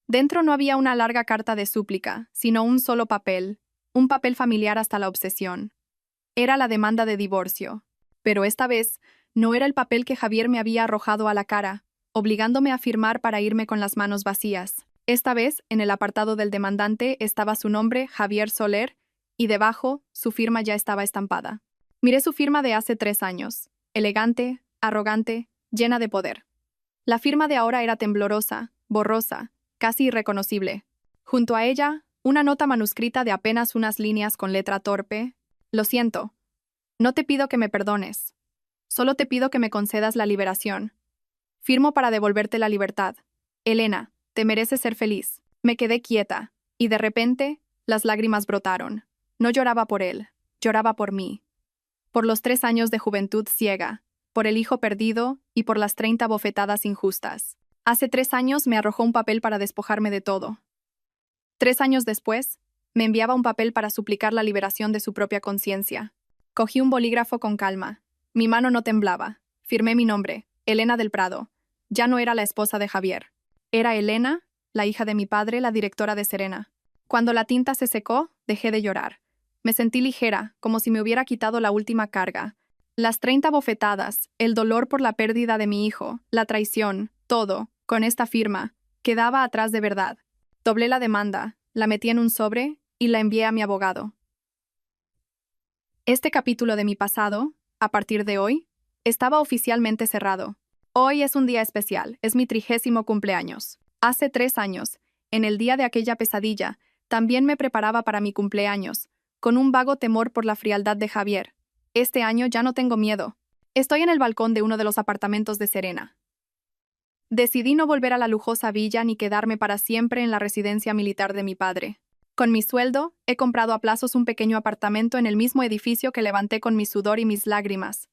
Dentro no había una larga carta de súplica, sino un solo papel, un papel familiar hasta la obsesión. Era la demanda de divorcio. Pero esta vez, no era el papel que Javier me había arrojado a la cara, obligándome a firmar para irme con las manos vacías. Esta vez, en el apartado del demandante, estaba su nombre, Javier Soler, y debajo, su firma ya estaba estampada. Miré su firma de hace 3 años, elegante, arrogante, llena de poder. La firma de ahora era temblorosa, borrosa, casi irreconocible. Junto a ella, una nota manuscrita de apenas unas líneas con letra torpe. «Lo siento. No te pido que me perdones. Solo te pido que me concedas la liberación. Firmo para devolverte la libertad. Elena, te mereces ser feliz». Me quedé quieta, y de repente, las lágrimas brotaron. No lloraba por él, lloraba por mí. Por los 3 años de juventud ciega, por el hijo perdido y por las 30 bofetadas injustas. Hace 3 años me arrojó un papel para despojarme de todo. 3 años después, me enviaba un papel para suplicar la liberación de su propia conciencia. Cogí un bolígrafo con calma. Mi mano no temblaba. Firmé mi nombre, Elena del Prado. Ya no era la esposa de Javier. Era Elena, la hija de mi padre, la directora de Serena. Cuando la tinta se secó, dejé de llorar. Me sentí ligera, como si me hubiera quitado la última carga. Las 30 bofetadas, el dolor por la pérdida de mi hijo, la traición, todo, con esta firma, quedaba atrás de verdad. Doblé la demanda, la metí en un sobre y la envié a mi abogado. Este capítulo de mi pasado, a partir de hoy, estaba oficialmente cerrado. Hoy es un día especial, es mi 30º cumpleaños. Hace 3 años, en el día de aquella pesadilla, también me preparaba para mi cumpleaños, con un vago temor por la frialdad de Javier. Este año ya no tengo miedo. Estoy en el balcón de uno de los apartamentos de Serena. Decidí no volver a la lujosa villa ni quedarme para siempre en la residencia militar de mi padre. Con mi sueldo, he comprado a plazos un pequeño apartamento en el mismo edificio que levanté con mi sudor y mis lágrimas.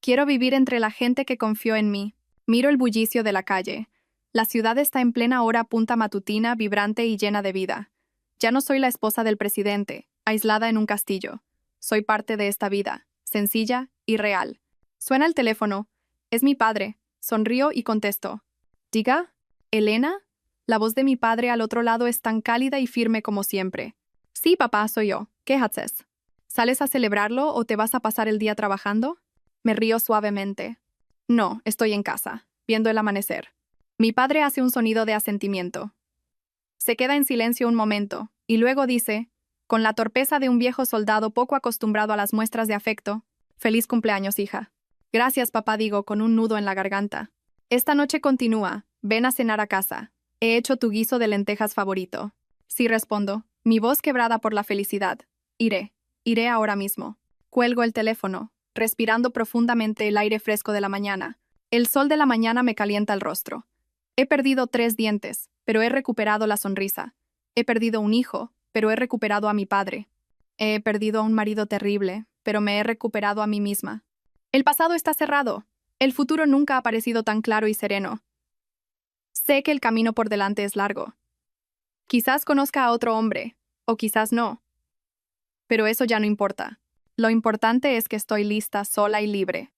Quiero vivir entre la gente que confió en mí. Miro el bullicio de la calle. La ciudad está en plena hora punta matutina, vibrante y llena de vida. Ya no soy la esposa del presidente, aislada en un castillo. Soy parte de esta vida, sencilla y real. Suena el teléfono. Es mi padre. Sonrío y contesto. «Diga, ¿Elena?» La voz de mi padre al otro lado es tan cálida y firme como siempre. «Sí, papá, soy yo. ¿Qué haces? ¿Sales a celebrarlo o te vas a pasar el día trabajando?» Me río suavemente. «No, estoy en casa, viendo el amanecer». Mi padre hace un sonido de asentimiento. Se queda en silencio un momento, y luego dice, con la torpeza de un viejo soldado poco acostumbrado a las muestras de afecto, «Feliz cumpleaños, hija». «Gracias, papá», digo con un nudo en la garganta. «Esta noche continúa. Ven a cenar a casa. He hecho tu guiso de lentejas favorito». «Sí», respondo, mi voz quebrada por la felicidad. «Iré ahora mismo». Cuelgo el teléfono, respirando profundamente el aire fresco de la mañana. El sol de la mañana me calienta el rostro. He perdido 3 dientes, pero he recuperado la sonrisa. He perdido un hijo, pero he recuperado a mi padre. He perdido a un marido terrible, pero me he recuperado a mí misma. El pasado está cerrado. El futuro nunca ha parecido tan claro y sereno. Sé que el camino por delante es largo. Quizás conozca a otro hombre, o quizás no. Pero eso ya no importa. Lo importante es que estoy lista, sola y libre.